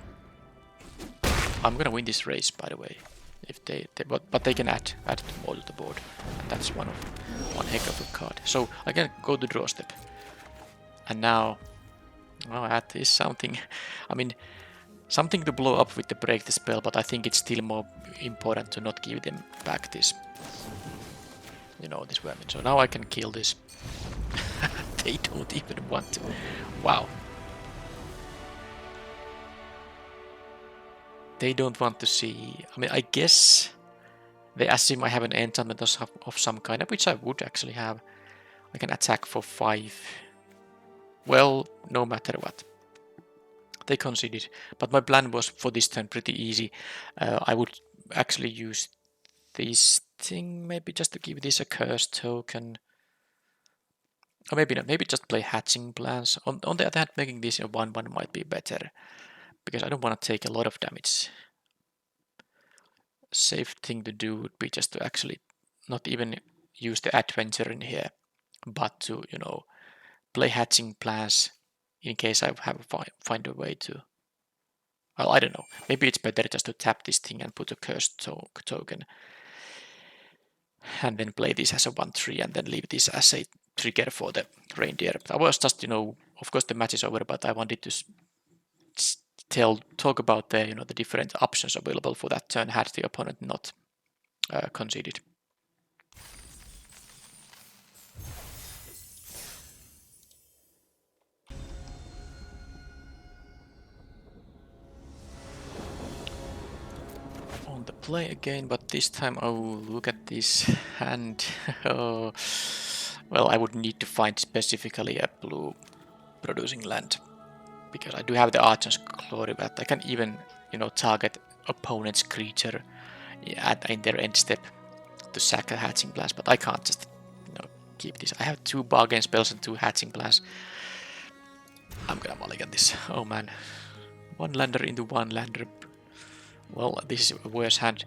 I'm gonna win this race, by the way. If but they can add more to the board, and that's one heck of a card. So I can go to draw step, and now, well, that is something. I mean, something to blow up with the break the spell, but I think it's still more important to not give them back this, you know, this vermin. So now I can kill this. They don't even want to. Wow. They don't want to see. I mean, I guess they assume I have an enchantment of some kind, which I would actually have. I can attack for 5. Well, no matter what. They conceded. But my plan was for this turn pretty easy. I would actually use this thing, maybe just to give this a curse token. Or maybe not, maybe just play hatching plans. On the other hand, making this a 1/1 might be better. Because I don't want to take a lot of damage. Safe thing to do would be just to actually not even use the adventure in here, but to, you know, play hatching plans in case I have find a way to. Well, I don't know. Maybe it's better just to tap this thing and put a cursed token, and then play this as a 1/3, and then leave this as a trigger for the reindeer. I was just, you know, of course the match is over, but I wanted to talk about the the different options available for that turn had the opponent not conceded. On the play again, but this time, oh, look at this hand. Oh, well, I would need to find specifically a blue producing land, because I do have the Archon's Glory, but I can even, target opponent's creature in their end step to sack a Hatching Blast, but I can't just, keep this. I have 2 bargain spells and 2 Hatching Blasts. I'm gonna mulligan this. Oh man. 1 lander into 1 lander. Well, this is a worse hand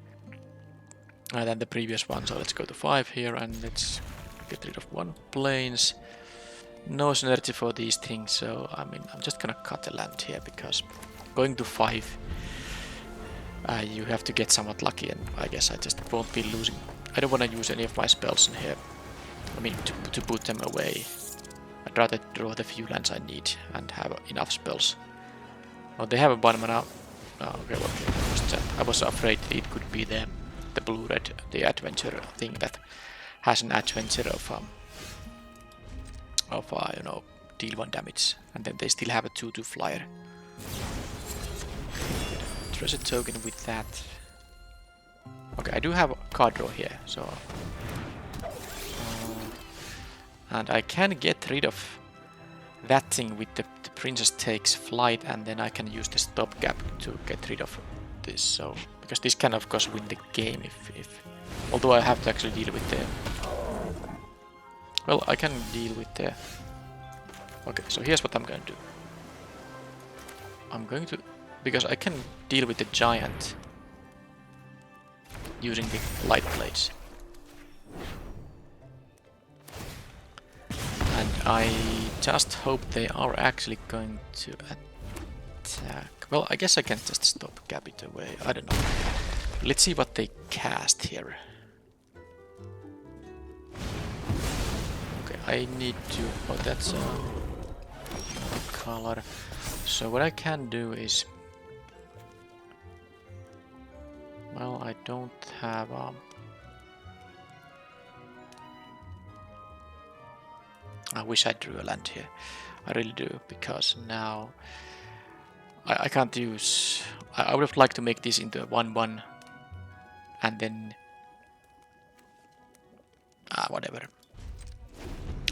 than the previous one, so let's go to 5 here and let's get rid of 1 planes. No synergy for these things, so I mean, I'm just gonna cut a land here because going to 5, you have to get somewhat lucky, and I guess I just won't be losing. I don't want to use any of my spells in here. I mean, to put them away. I'd rather draw the few lands I need and have enough spells. Oh, they have a 1 mana. Oh, okay, what was that? I was afraid it could be the blue-red, the adventure thing that has an adventure of deal 1 damage, and then they still have a 2/2 flyer. Treasure token with that. Okay, I do have a card draw here, so and I can get rid of that thing with the princess takes flight, and then I can use the stopgap to get rid of this. So because this can of course win the game if although I have to actually deal with the. Well, I can deal with the. Okay, so here's what I'm going to do. I'm going to, because I can deal with the giant using the light blades. And I just hope they are actually going to attack. Well, I guess I can just stop gap it away. I don't know. Let's see what they cast here. Okay, I need to. Oh, that's a color. So what I can do is. Well, I don't have. I wish I drew a land here. I really do, because now I can't use. I would have liked to make this into a 1/1, and then whatever.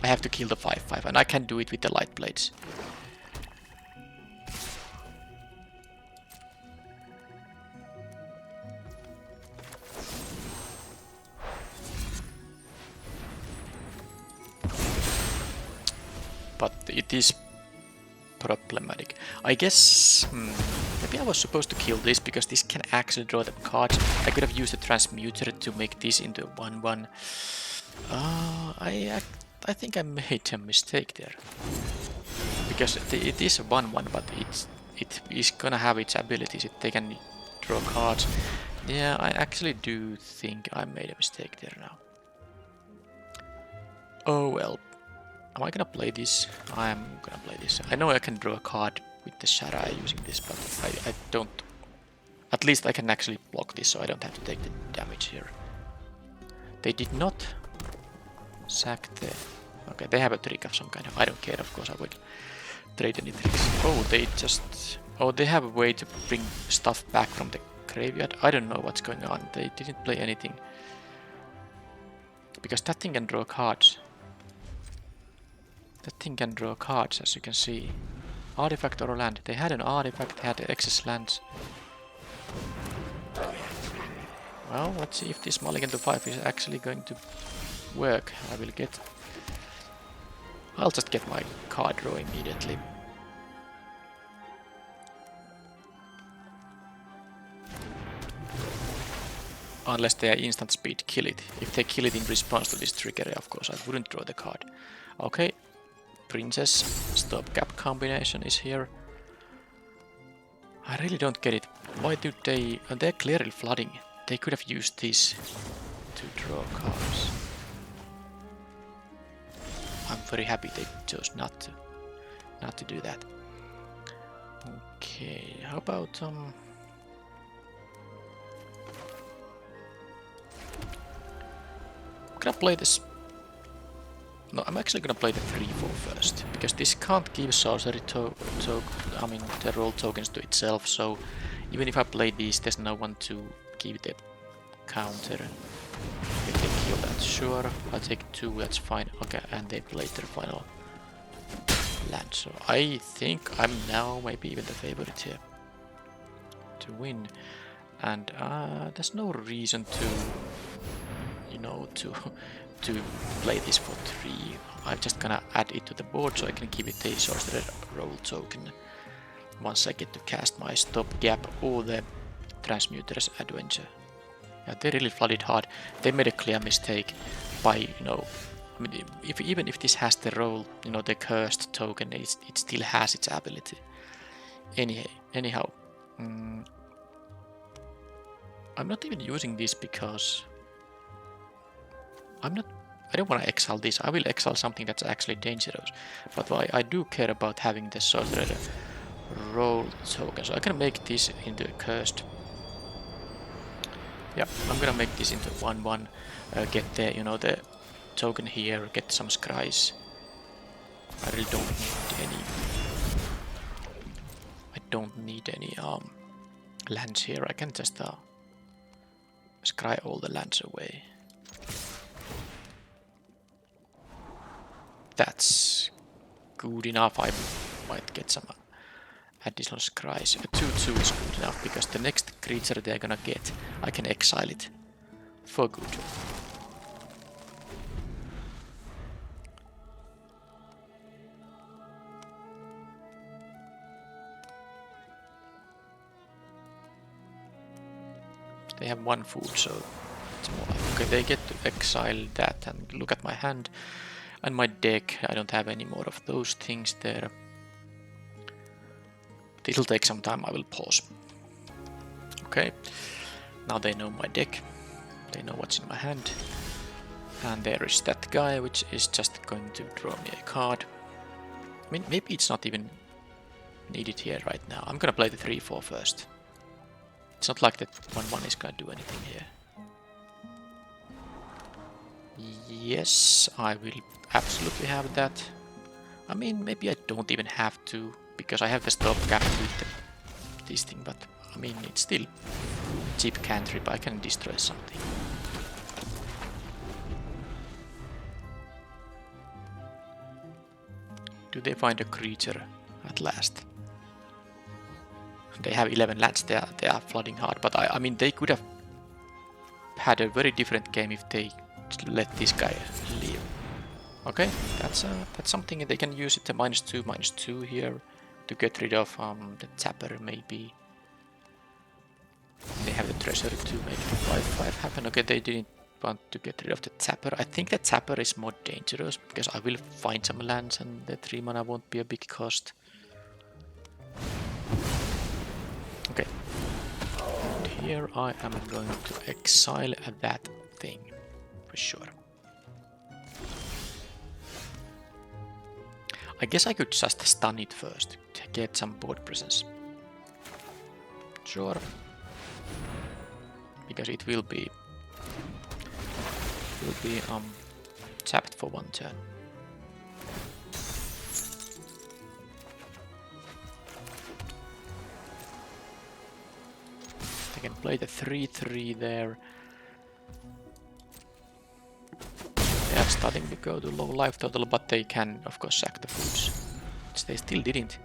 I have to kill the 5/5, and I can do it with the light blades. But it is problematic. I guess maybe I was supposed to kill this because this can actually draw the cards. I could have used the transmuter to make this into a 1/1. I think I made a mistake there, because it is a 1/1, but it is gonna have its abilities. They can draw cards. Yeah, I actually do think I made a mistake there now. Oh well. Am I gonna play this? I am gonna play this. I know I can draw a card with the Sharai using this, but I don't. At least I can actually block this, so I don't have to take the damage here. They did not sack the. Okay, they have a trick of some kind. I don't care, of course. I will trade any tricks. Oh, they just. Oh, they have a way to bring stuff back from the graveyard. I don't know what's going on. They didn't play anything. Because that thing can draw cards. That thing can draw cards, as you can see. Artifact or land. They had an artifact, they had excess lands. Well, let's see if this mulligan to 5 is actually going to work. I'll just get my card draw immediately. Unless they are instant speed, kill it. If they kill it in response to this trigger, of course I wouldn't draw the card. Okay. Princess stopgap combination is here. I really don't get it. Why do they... they're clearly flooding. They could have used this to draw cards. I'm very happy they chose not to. not to do that. Okay, how about I'm gonna play this. No, I'm actually gonna play the 3/4 first, because this can't give sorcery the roll tokens to itself, so even if I play these, there's no one to give the counter. If they kill that, sure, I'll take 2, that's fine. Okay, and they play their final land, so I think I'm now maybe even the favorite here to win. And there's no reason to, you know, to play this for 3. I'm just gonna add it to the board so I can give it a sorcerer roll token once I get to cast my stopgap or the Transmuter's Adventure. Yeah, they really flooded hard. They made a clear mistake by, you know, I mean, even if this has the roll, you know, the cursed token, it still has its ability. Anyhow, I'm not even using this because I don't want to exile this. I will exile something that's actually dangerous. But I do care about having the sorcerer roll token. So I can make this into a cursed. Yeah, I'm gonna make this into 1/1. Get the, you know, the token here. Get some scries. I really don't need any. I don't need any lands here. I can just scry all the lands away. That's good enough. I might get some additional scries. A 2/2 is good enough because the next creature they're gonna get, I can exile it for good. They have 1 food, so it's more like, okay, they get to exile that, and look at my hand and my deck. I don't have any more of those things there. This'll take some time, I will pause. Okay, now they know my deck. They know what's in my hand. And there is that guy, which is just going to draw me a card. I mean, maybe it's not even needed here right now. I'm gonna play the 3/4 first. It's not like that 1/1 is gonna do anything here. Yes, I will absolutely have that. I mean, maybe I don't even have to, because I have the stopgap with this thing, but I mean, it's still cheap cantrip. I can destroy something. Do they find a creature at last? They have 11 lands. They are flooding hard, but I mean, they could have had a very different game if they let this guy leave. Okay, that's something they can use it. The -2/-2 here to get rid of the tapper, maybe. They have the treasury to make the 5/5 happen. Okay, they didn't want to get rid of the tapper. I think the tapper is more dangerous because I will find some lands and the 3 mana won't be a big cost. Okay, and here I am going to exile that thing for sure. I guess I could just stun it first to get some board presence. Sure. Because it will be tapped for 1 turn. They can play the 3/3 there. They are starting to go to low life total, but they can of course sack the foods, which they still didn't.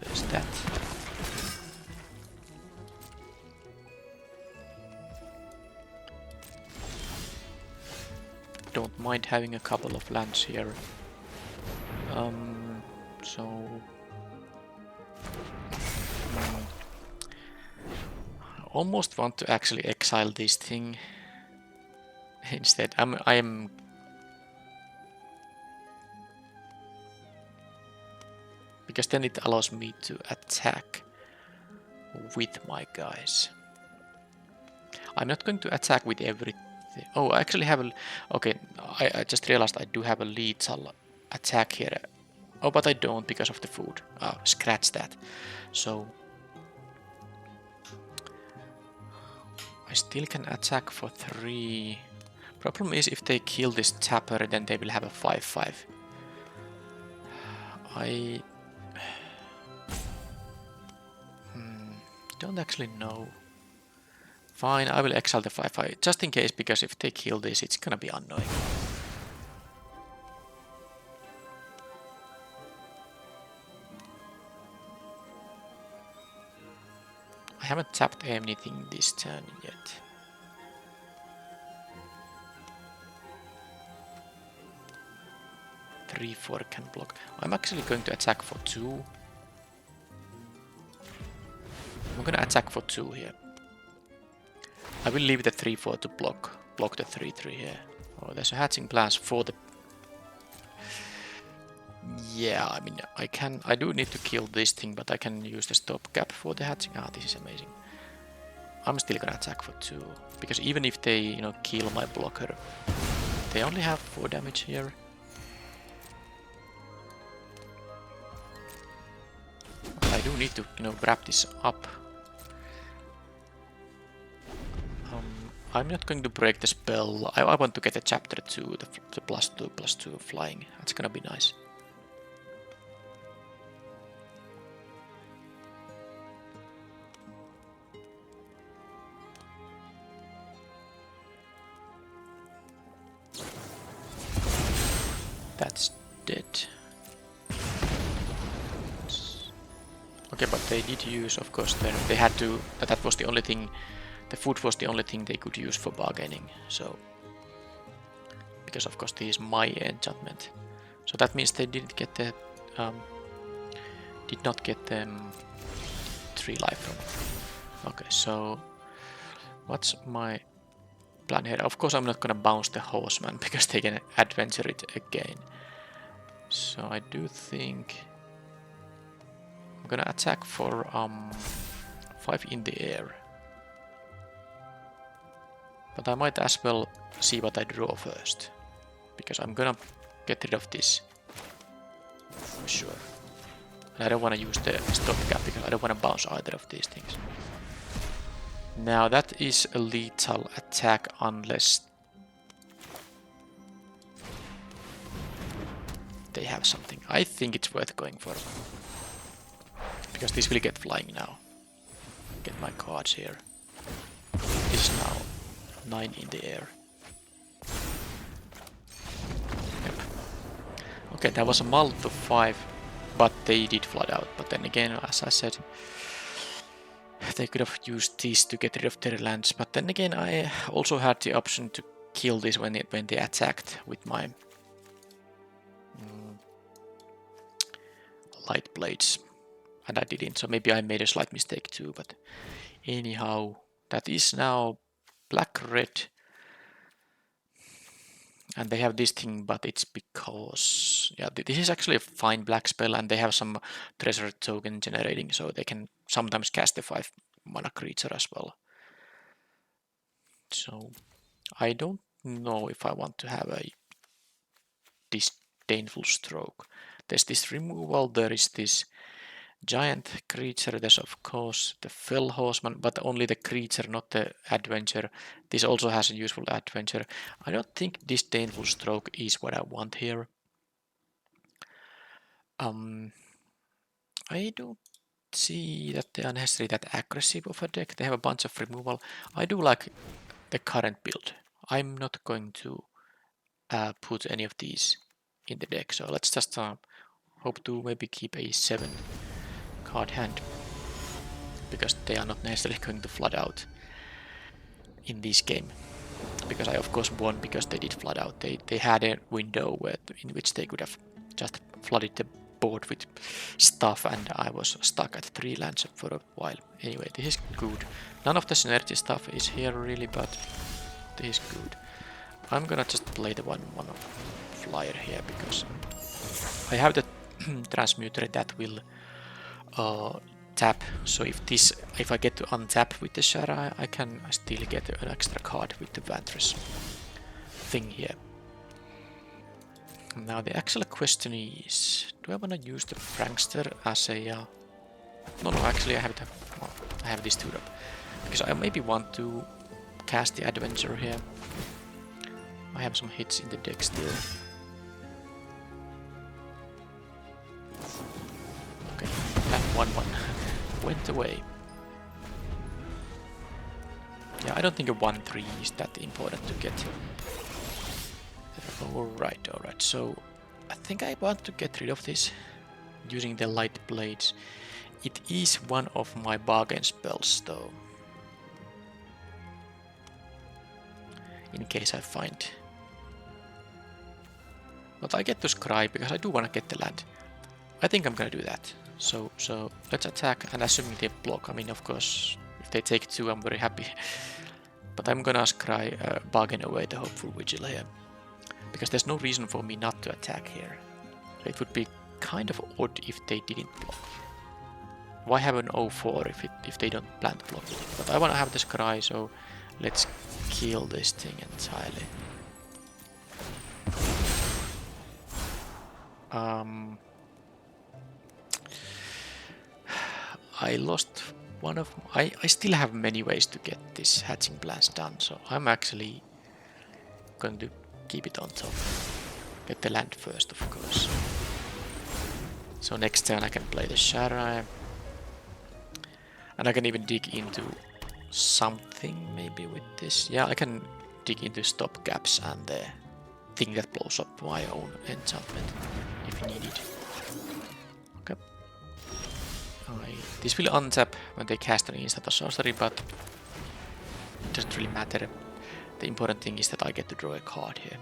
There's that. Don't mind having a couple of lands here. So I almost want to actually exile this thing instead. I am because then it allows me to attack with my guys. I'm not going to attack with every Oh, I actually have a... Okay, I just realized I do have a lethal attack here. Oh, but I don't because of the food. Oh, scratch that. So... I still can attack for 3. Problem is if they kill this tapper, then they will have a 5-5. I... don't actually know. Fine, I will exile the 5-5, just in case, because if they kill this, it's gonna be annoying. I haven't tapped anything this turn yet. Three, 4 can block. I'm actually going to attack for 2. I'm gonna attack for 2 here. I will leave the 3-4 to block the 3-3 here. Oh, there's a hatching plans for the... Yeah, I mean, I do need to kill this thing, but I can use the stopgap for the hatching. Ah, this is amazing. I'm still gonna attack for 2, because even if they, you know, kill my blocker, they only have 4 damage here. I do need to, you know, wrap this up. I'm not going to break the spell. I want to get a chapter 2, the +2/+2 flying. That's gonna be nice. That's dead. Okay, but they did use, of course, they had to... That was the only thing... The food was the only thing they could use for bargaining, so... Because, of course, this is my enchantment. So that means they didn't get the... did not get the 3 life from... Okay, so... What's my plan here? Of course, I'm not gonna bounce the horseman, because they can adventure it again. So I do think... I'm gonna attack for 5 in the air. But I might as well see what I draw first. Because I'm gonna get rid of this. For sure. And I don't wanna use the stopgap because I don't wanna bounce either of these things. Now that is a lethal attack unless they have something. I think it's worth going for. Because this will get flying now. Get my cards here. This is now 9 in the air. Yep. Okay, that was a multi of 5, but they did flood out. But then again, as I said, they could have used this to get rid of their lands. But then again, I also had the option to kill this when they attacked with my light blades. And I didn't, so maybe I made a slight mistake too, but anyhow, that is now black-red. And they have this thing, but it's because... Yeah, this is actually a fine black spell, and they have some treasure token generating, so they can sometimes cast a 5 mana creature as well. So, I don't know if I want to have a disdainful stroke. There's this removal, there is this giant creature, there's of course the fell horseman, but only the creature, not the adventure. This also has a useful adventure. I don't think disdainful stroke is what I want here. I don't see that they are necessarily that aggressive of a deck. They have a bunch of removal. I do like the current build. I'm not going to put any of these in the deck, so let's just hope to maybe keep a 7 card hand, because they are not necessarily going to flood out in this game. Because I of course won because they did flood out. They had a window in which they could have just flooded the board with stuff, and I was stuck at 3 lands for a while. Anyway, this is good. None of the synergy stuff is here really, but this is good. I'm gonna just play the one flyer here because I have the transmuter that will tap. So if I get to untap with the Shara, I can still get an extra card with the Vantress thing here. Now the actual question is, do I want to use the Prankster as a... No, actually I have this 2-drop. Because I maybe want to cast the Adventure here. I have some hits in the deck still. Okay, that 1-1 went away. Yeah, I don't think a 1-3 is that important to get. Alright, so I think I want to get rid of this using the Light Blades. It is one of my bargain spells though. In case I find. But I get to scry because I do want to get the land. I think I'm gonna do that. So let's attack, and assuming they block, I mean of course if they take 2 I'm very happy. But I'm gonna scry bargain away the Hopeful Vigil here. Because there's no reason for me not to attack here. It would be kind of odd if they didn't block. Why have an 0-4 if they don't plan to block? But I want to have the scry, so let's kill this thing entirely. I lost one of... I still have many ways to get this hatching plans done, so I'm actually going to keep it on top. Get the land first, of course. So next turn I can play the Shara. And I can even dig into something maybe with this. Yeah, I can dig into stop gaps and the thing that blows up my own enchantment if needed. Okay. This will untap when they cast an instant or sorcery, but it doesn't really matter. The important thing is that I get to draw a card here.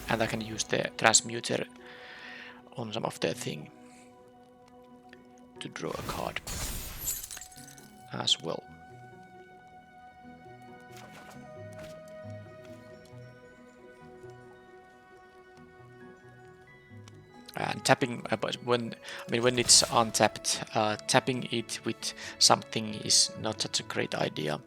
And I can use the transmuter on some of their thing to draw a card as well. And tapping when it's untapped, tapping it with something is not such a great idea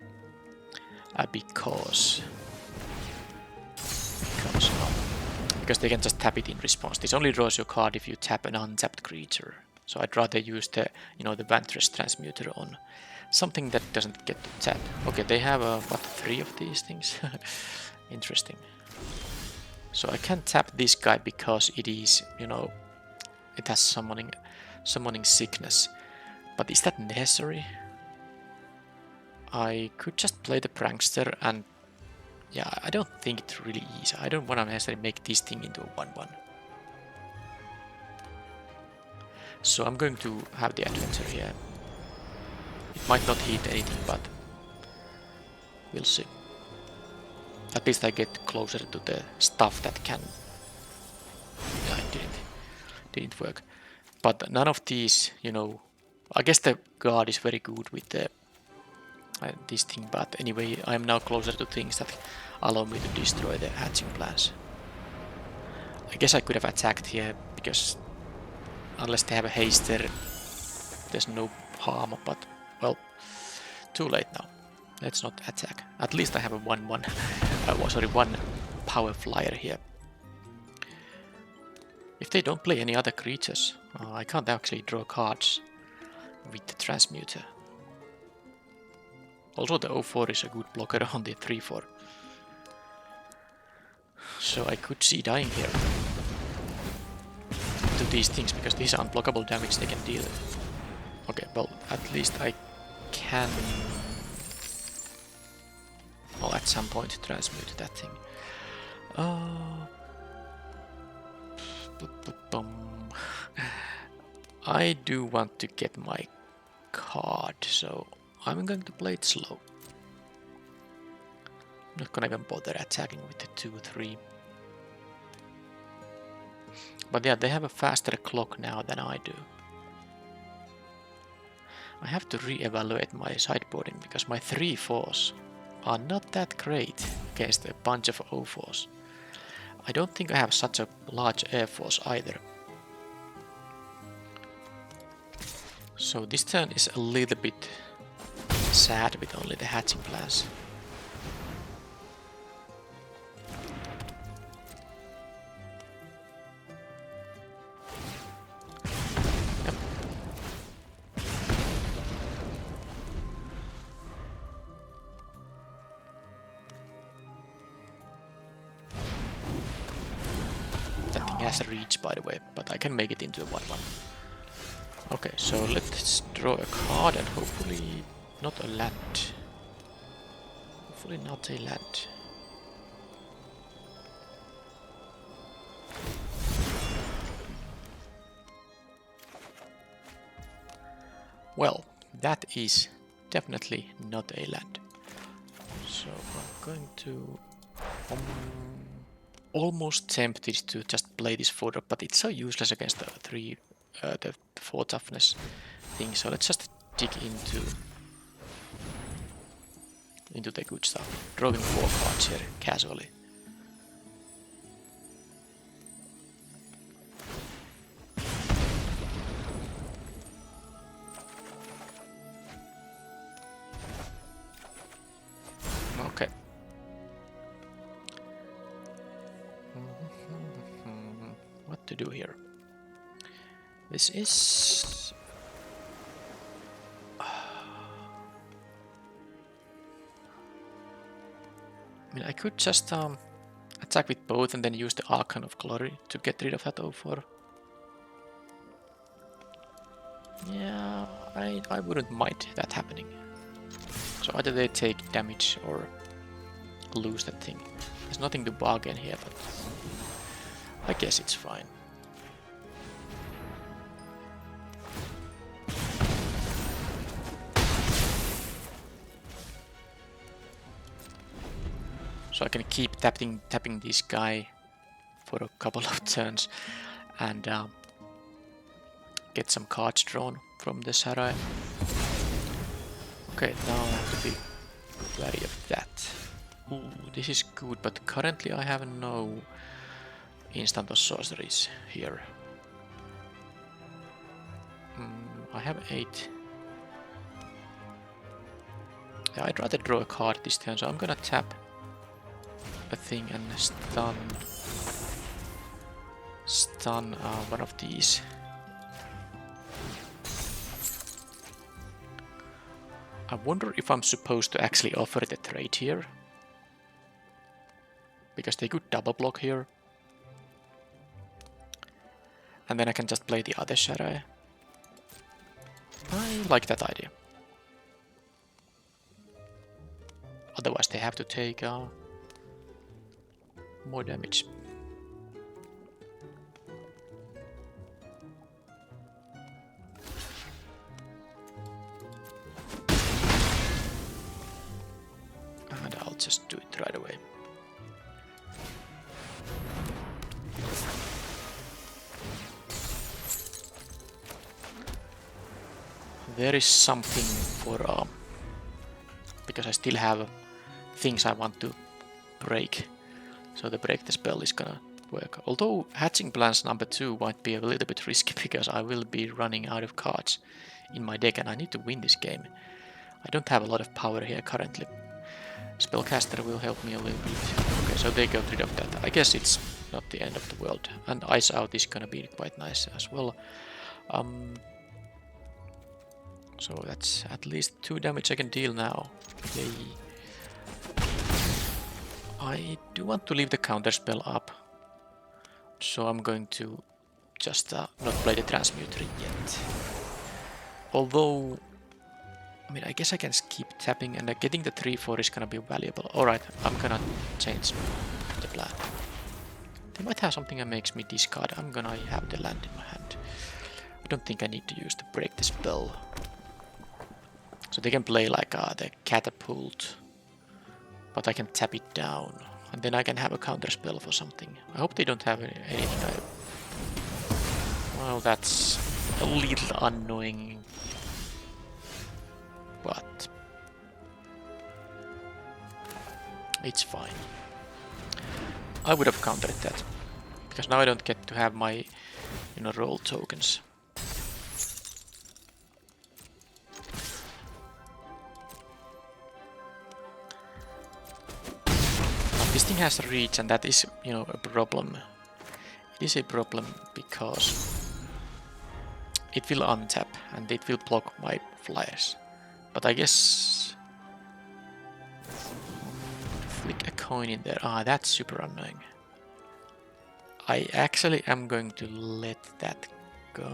because they can just tap it in response. This only draws your card if you tap an untapped creature. So I'd rather use the the Vantress transmuter on something that doesn't get to tap. Okay, they have what, 3 of these things? Interesting. So I can tap this guy because it is, it has summoning sickness. But is that necessary? I could just play the Prankster and yeah, I don't think it really is. I don't want to necessarily make this thing into a 1-1. So I'm going to have the Adventure here. It might not hit anything, but we'll see. At least I get closer to the stuff that can... Yeah, it didn't work. But none of these, I guess the guard is very good with the this thing, but anyway, I'm now closer to things that allow me to destroy the hatching plans. I guess I could have attacked here, because unless they have a haster, there's no harm, but, well, too late now. Let's not attack. At least I have a 1-1, 1 power flyer here. If they don't play any other creatures, I can't actually draw cards with the transmuter. Also the 0-4 is a good blocker on the 3-4. So I could see dying here to these things, because these are unblockable damage they can deal. Okay, well, at least I can... Well, at some point transmute that thing. I do want to get my card, so I'm going to play it slow. I'm not gonna even bother attacking with the 2-3. But yeah, they have a faster clock now than I do. I have to re-evaluate my sideboarding because my 3-4s are not that great against a bunch of 0-4s. I don't think I have such a large air force either. So this turn is a little bit sad with only the hatching plans. Yep. That thing has a reach, by the way, but I can make it into a 1/1. Okay, so let's draw a card and hopefully not a land. Hopefully not a land. Well, that is definitely not a land. So I'm going to... almost tempted to just play this 4-drop, but it's so useless against the 4 toughness thing. So let's just dig into the good stuff. Drawing 4 cards here casually. Okay. What to do here? This is... I mean, I could just attack with both and then use the Archon of Glory to get rid of that 0/4. Yeah, I wouldn't mind that happening. So either they take damage or lose that thing. There's nothing to bargain here, but I guess it's fine. So I can keep tapping this guy for a couple of turns and get some cards drawn from the Sarai. Okay, now I have to be wary of that. Ooh, this is good, but currently I have no instant or sorceries here. I have 8. Yeah, I'd rather draw a card this turn, so I'm gonna tap a thing and stun one of these. I wonder if I'm supposed to actually offer the trade here, because they could double block here, and then I can just play the other Sarai. I like that idea. Otherwise they have to take more damage. And I'll just do it right away. There is something for because I still have things I want to break. So the break the spell is gonna work. Although hatching plans number 2 might be a little bit risky because I will be running out of cards in my deck and I need to win this game. I don't have a lot of power here currently. Spellcaster will help me a little bit. Okay, so they got rid of that. I guess it's not the end of the world. And Ice Out is gonna be quite nice as well. So that's at least 2 damage I can deal now. Yay. I do want to leave the counter spell up, so I'm going to just not play the Transmuter yet. Although, I mean, I guess I can keep tapping and getting the 3/4 is gonna be valuable. Alright, I'm gonna change the plan. They might have something that makes me discard. I'm gonna have the land in my hand. I don't think I need to use to break the spell. So they can play like the Catapult, but I can tap it down, and then I can have a counter spell for something. I hope they don't have anything. Well, that's a little annoying, but it's fine. I would have countered that, because now I don't get to have my, roll tokens. This thing has reach, and that is, you know, a problem. It is a problem because it will untap and it will block my flyers. But I guess flick a coin in there. Ah, that's super annoying. I actually am going to let that go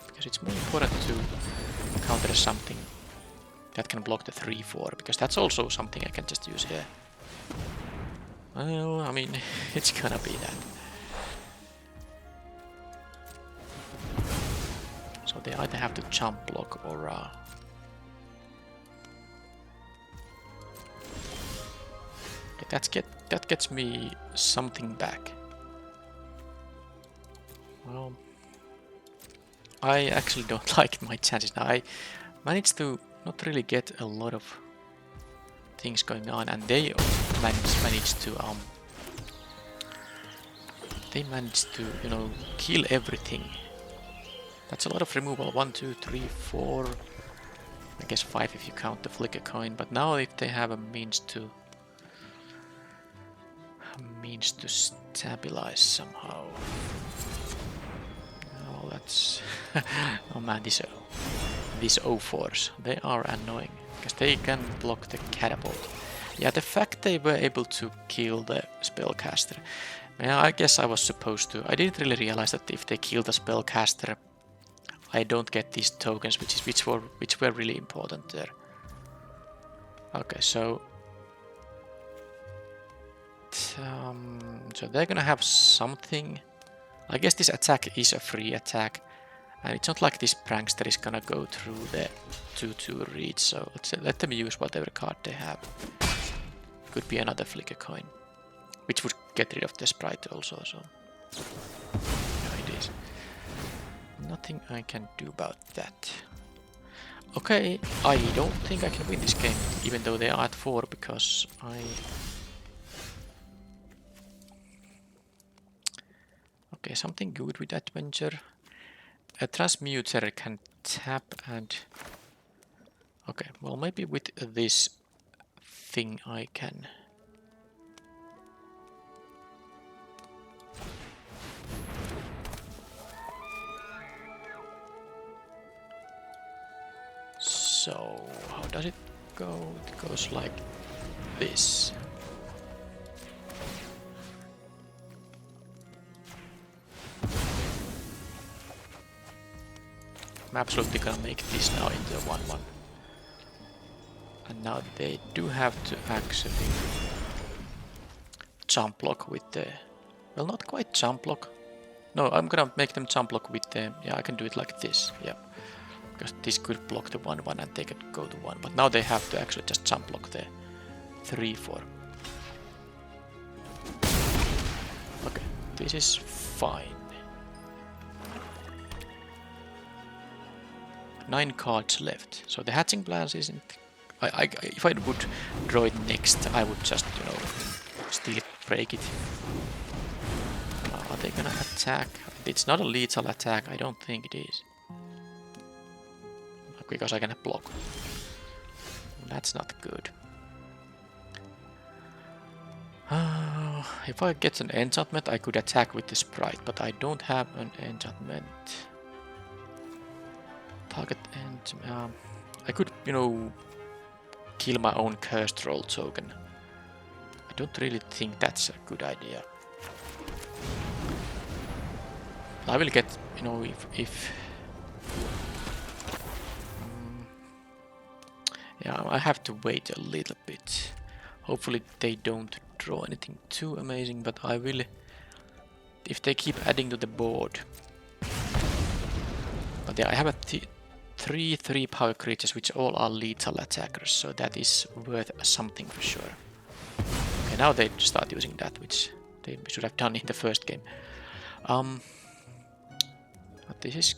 because it's more important to counter something that can block the 3-4, because that's also something I can just use here. Well, I mean, it's gonna be that. So they either have to jump block or okay, that gets me something back. Well, I actually don't like my chances now. I managed to not really get a lot of things going on, and they managed to you know, kill everything. That's a lot of removal. 1, 2, 3, 4. I guess 5 if you count the flicker coin. But now if they have a means to stabilize somehow. Oh, that's oh man, these O4s, they are annoying because they can block the catapult. Yeah, the fact they were able to kill the spellcaster. Yeah, I guess I was supposed to. I didn't really realize that if they kill the spellcaster, I don't get these tokens, which were really important there. Okay, so they're gonna have something. I guess this attack is a free attack, and it's not like this prankster is gonna go through the 2/2 reach. So let them use whatever card they have. Could be another flicker coin, which would get rid of the sprite also. So yeah, it is. Nothing I can do about that. Okay, I don't think I can win this game, even though they are at 4, because okay, something good with adventure. A transmuter can tap and okay, well maybe with this thing I can. So, how does it go? It goes like this. I'm absolutely gonna make this now into a 1/1. And now they do have to actually jump block with the... Well, not quite jump block. No, I'm gonna make them jump block with the... Yeah, I can do it like this. Yeah. Because this could block the 1/1 and they could go to 1. But now they have to actually just jump block the 3/4. Okay, this is fine. 9 cards left. So the hatching plans isn't... if I would draw it next, I would just, you know, still break it. Are they gonna attack? It's not a lethal attack, I don't think it is. Because I can block. That's not good. If I get an enchantment, I could attack with the sprite, but I don't have an enchantment. Target and I could, you know, kill my own cursed roll token. I don't really think that's a good idea. I will get, you know, if yeah, I have to wait a little bit. Hopefully they don't draw anything too amazing, but I will, if they keep adding to the board. But yeah, I have a 3 power creatures which all are lethal attackers, so that is worth something for sure. Okay, now they start using that, which they should have done in the first game. But this is...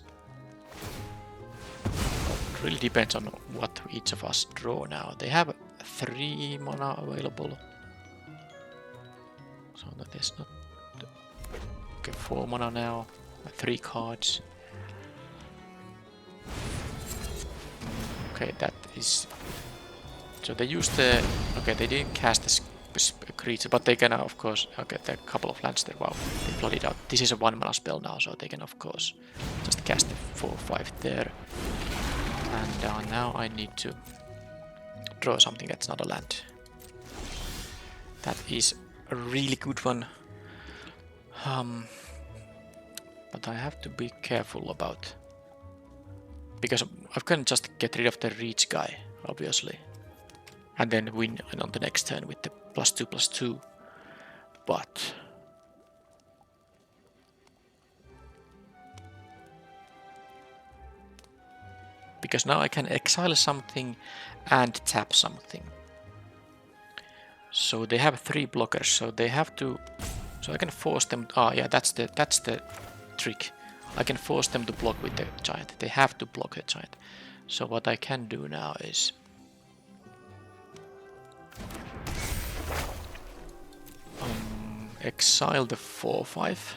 It really depends on what each of us draw now. They have 3 mana available. So that is not... Okay, 4 mana now. 3 cards. Okay, that is... So they used the... Okay, they didn't cast the focus creature, but they can of course get a couple of lands there. Wow, they flooded out. This is a 1-mana spell now, so they can of course just cast the 4/5 there. And now I need to draw something that's not a land. That is a really good one. But I have to be careful about, because I can just get rid of the reach guy, obviously, and then win on the next turn with the +2/+2. But because now I can exile something and tap something. So they have 3 blockers, so they have to. So I can force them. Ah, yeah, that's the trick. I can force them to block with the giant. They have to block the giant. So what I can do now is exile the 4/5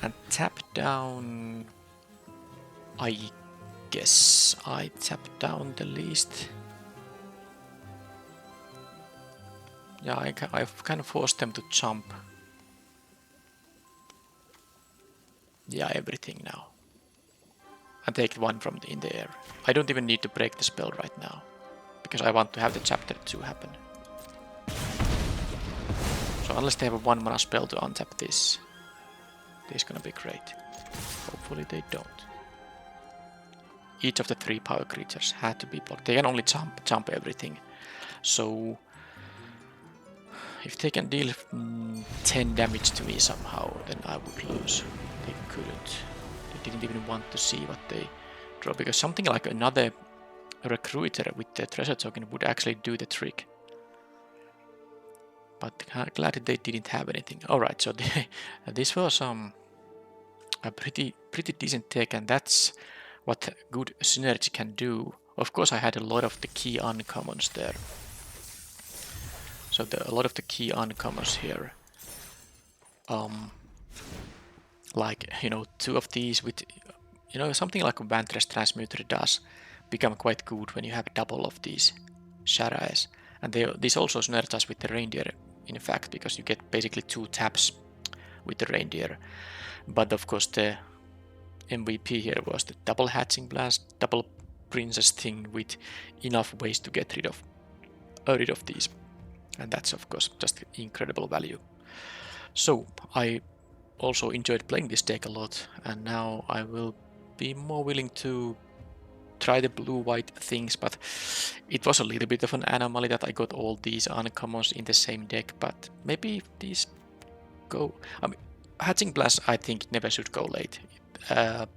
and tap down. I guess I tap down the least. Yeah, I kind of forced them to jump. Yeah, everything now. And take one from in the air. I don't even need to break the spell right now, because I want to have the chapter 2 happen. So unless they have a 1-mana spell to untap this is gonna be great. Hopefully they don't. Each of the 3 power creatures had to be blocked. They can only jump everything. So if they can deal 10 damage to me somehow, then I would lose. They couldn't. They didn't even want to see what they draw, because something like another recruiter with the treasure token would actually do the trick. But glad that they didn't have anything. Alright, so this was a pretty decent take, and that's what good synergy can do. Of course I had a lot of the key uncommons there. So a lot of the key uncommons here. Like, 2 of these with, something like a Vantress Transmuter does become quite good when you have double of these Sharais. And this also synergizes with the Reindeer, in fact, because you get basically 2 taps with the Reindeer. But of course the MVP here was the double Hatching Blast, double Princess thing with enough ways to get rid of these. And that's of course just incredible value. So I also enjoyed playing this deck a lot, and now I will be more willing to try the blue-white things, but it was a little bit of an anomaly that I got all these uncommons in the same deck, but maybe these go. Hatching Blast I think never should go late.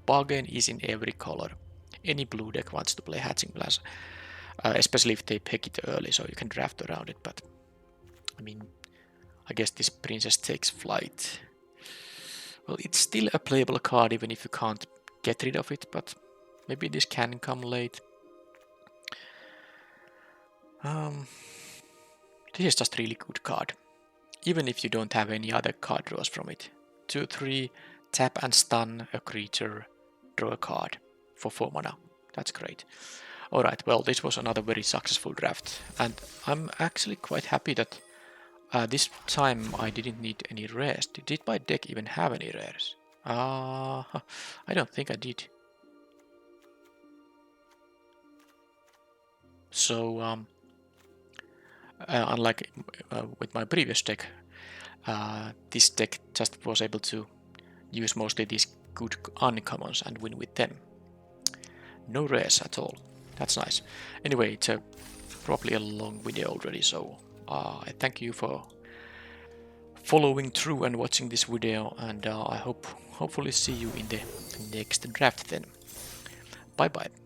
Bargain is in every color. Any blue deck wants to play Hatching Blast, especially if they pick it early, so you can draft around it. But I guess this Princess Takes Flight. Well, it's still a playable card even if you can't get rid of it, but maybe this can come late. This is just a really good card, even if you don't have any other card draws from it. 2/3, tap and stun a creature, draw a card for 4 mana. That's great. Alright, well, this was another very successful draft, and I'm actually quite happy that this time I didn't need any rares. Did my deck even have any rares? I don't think I did. So, unlike with my previous deck, this deck just was able to use mostly these good uncommons and win with them. No rares at all. That's nice. Anyway, it's probably a long video already, so I thank you for following through and watching this video, and I hopefully see you in the next draft then. Bye bye.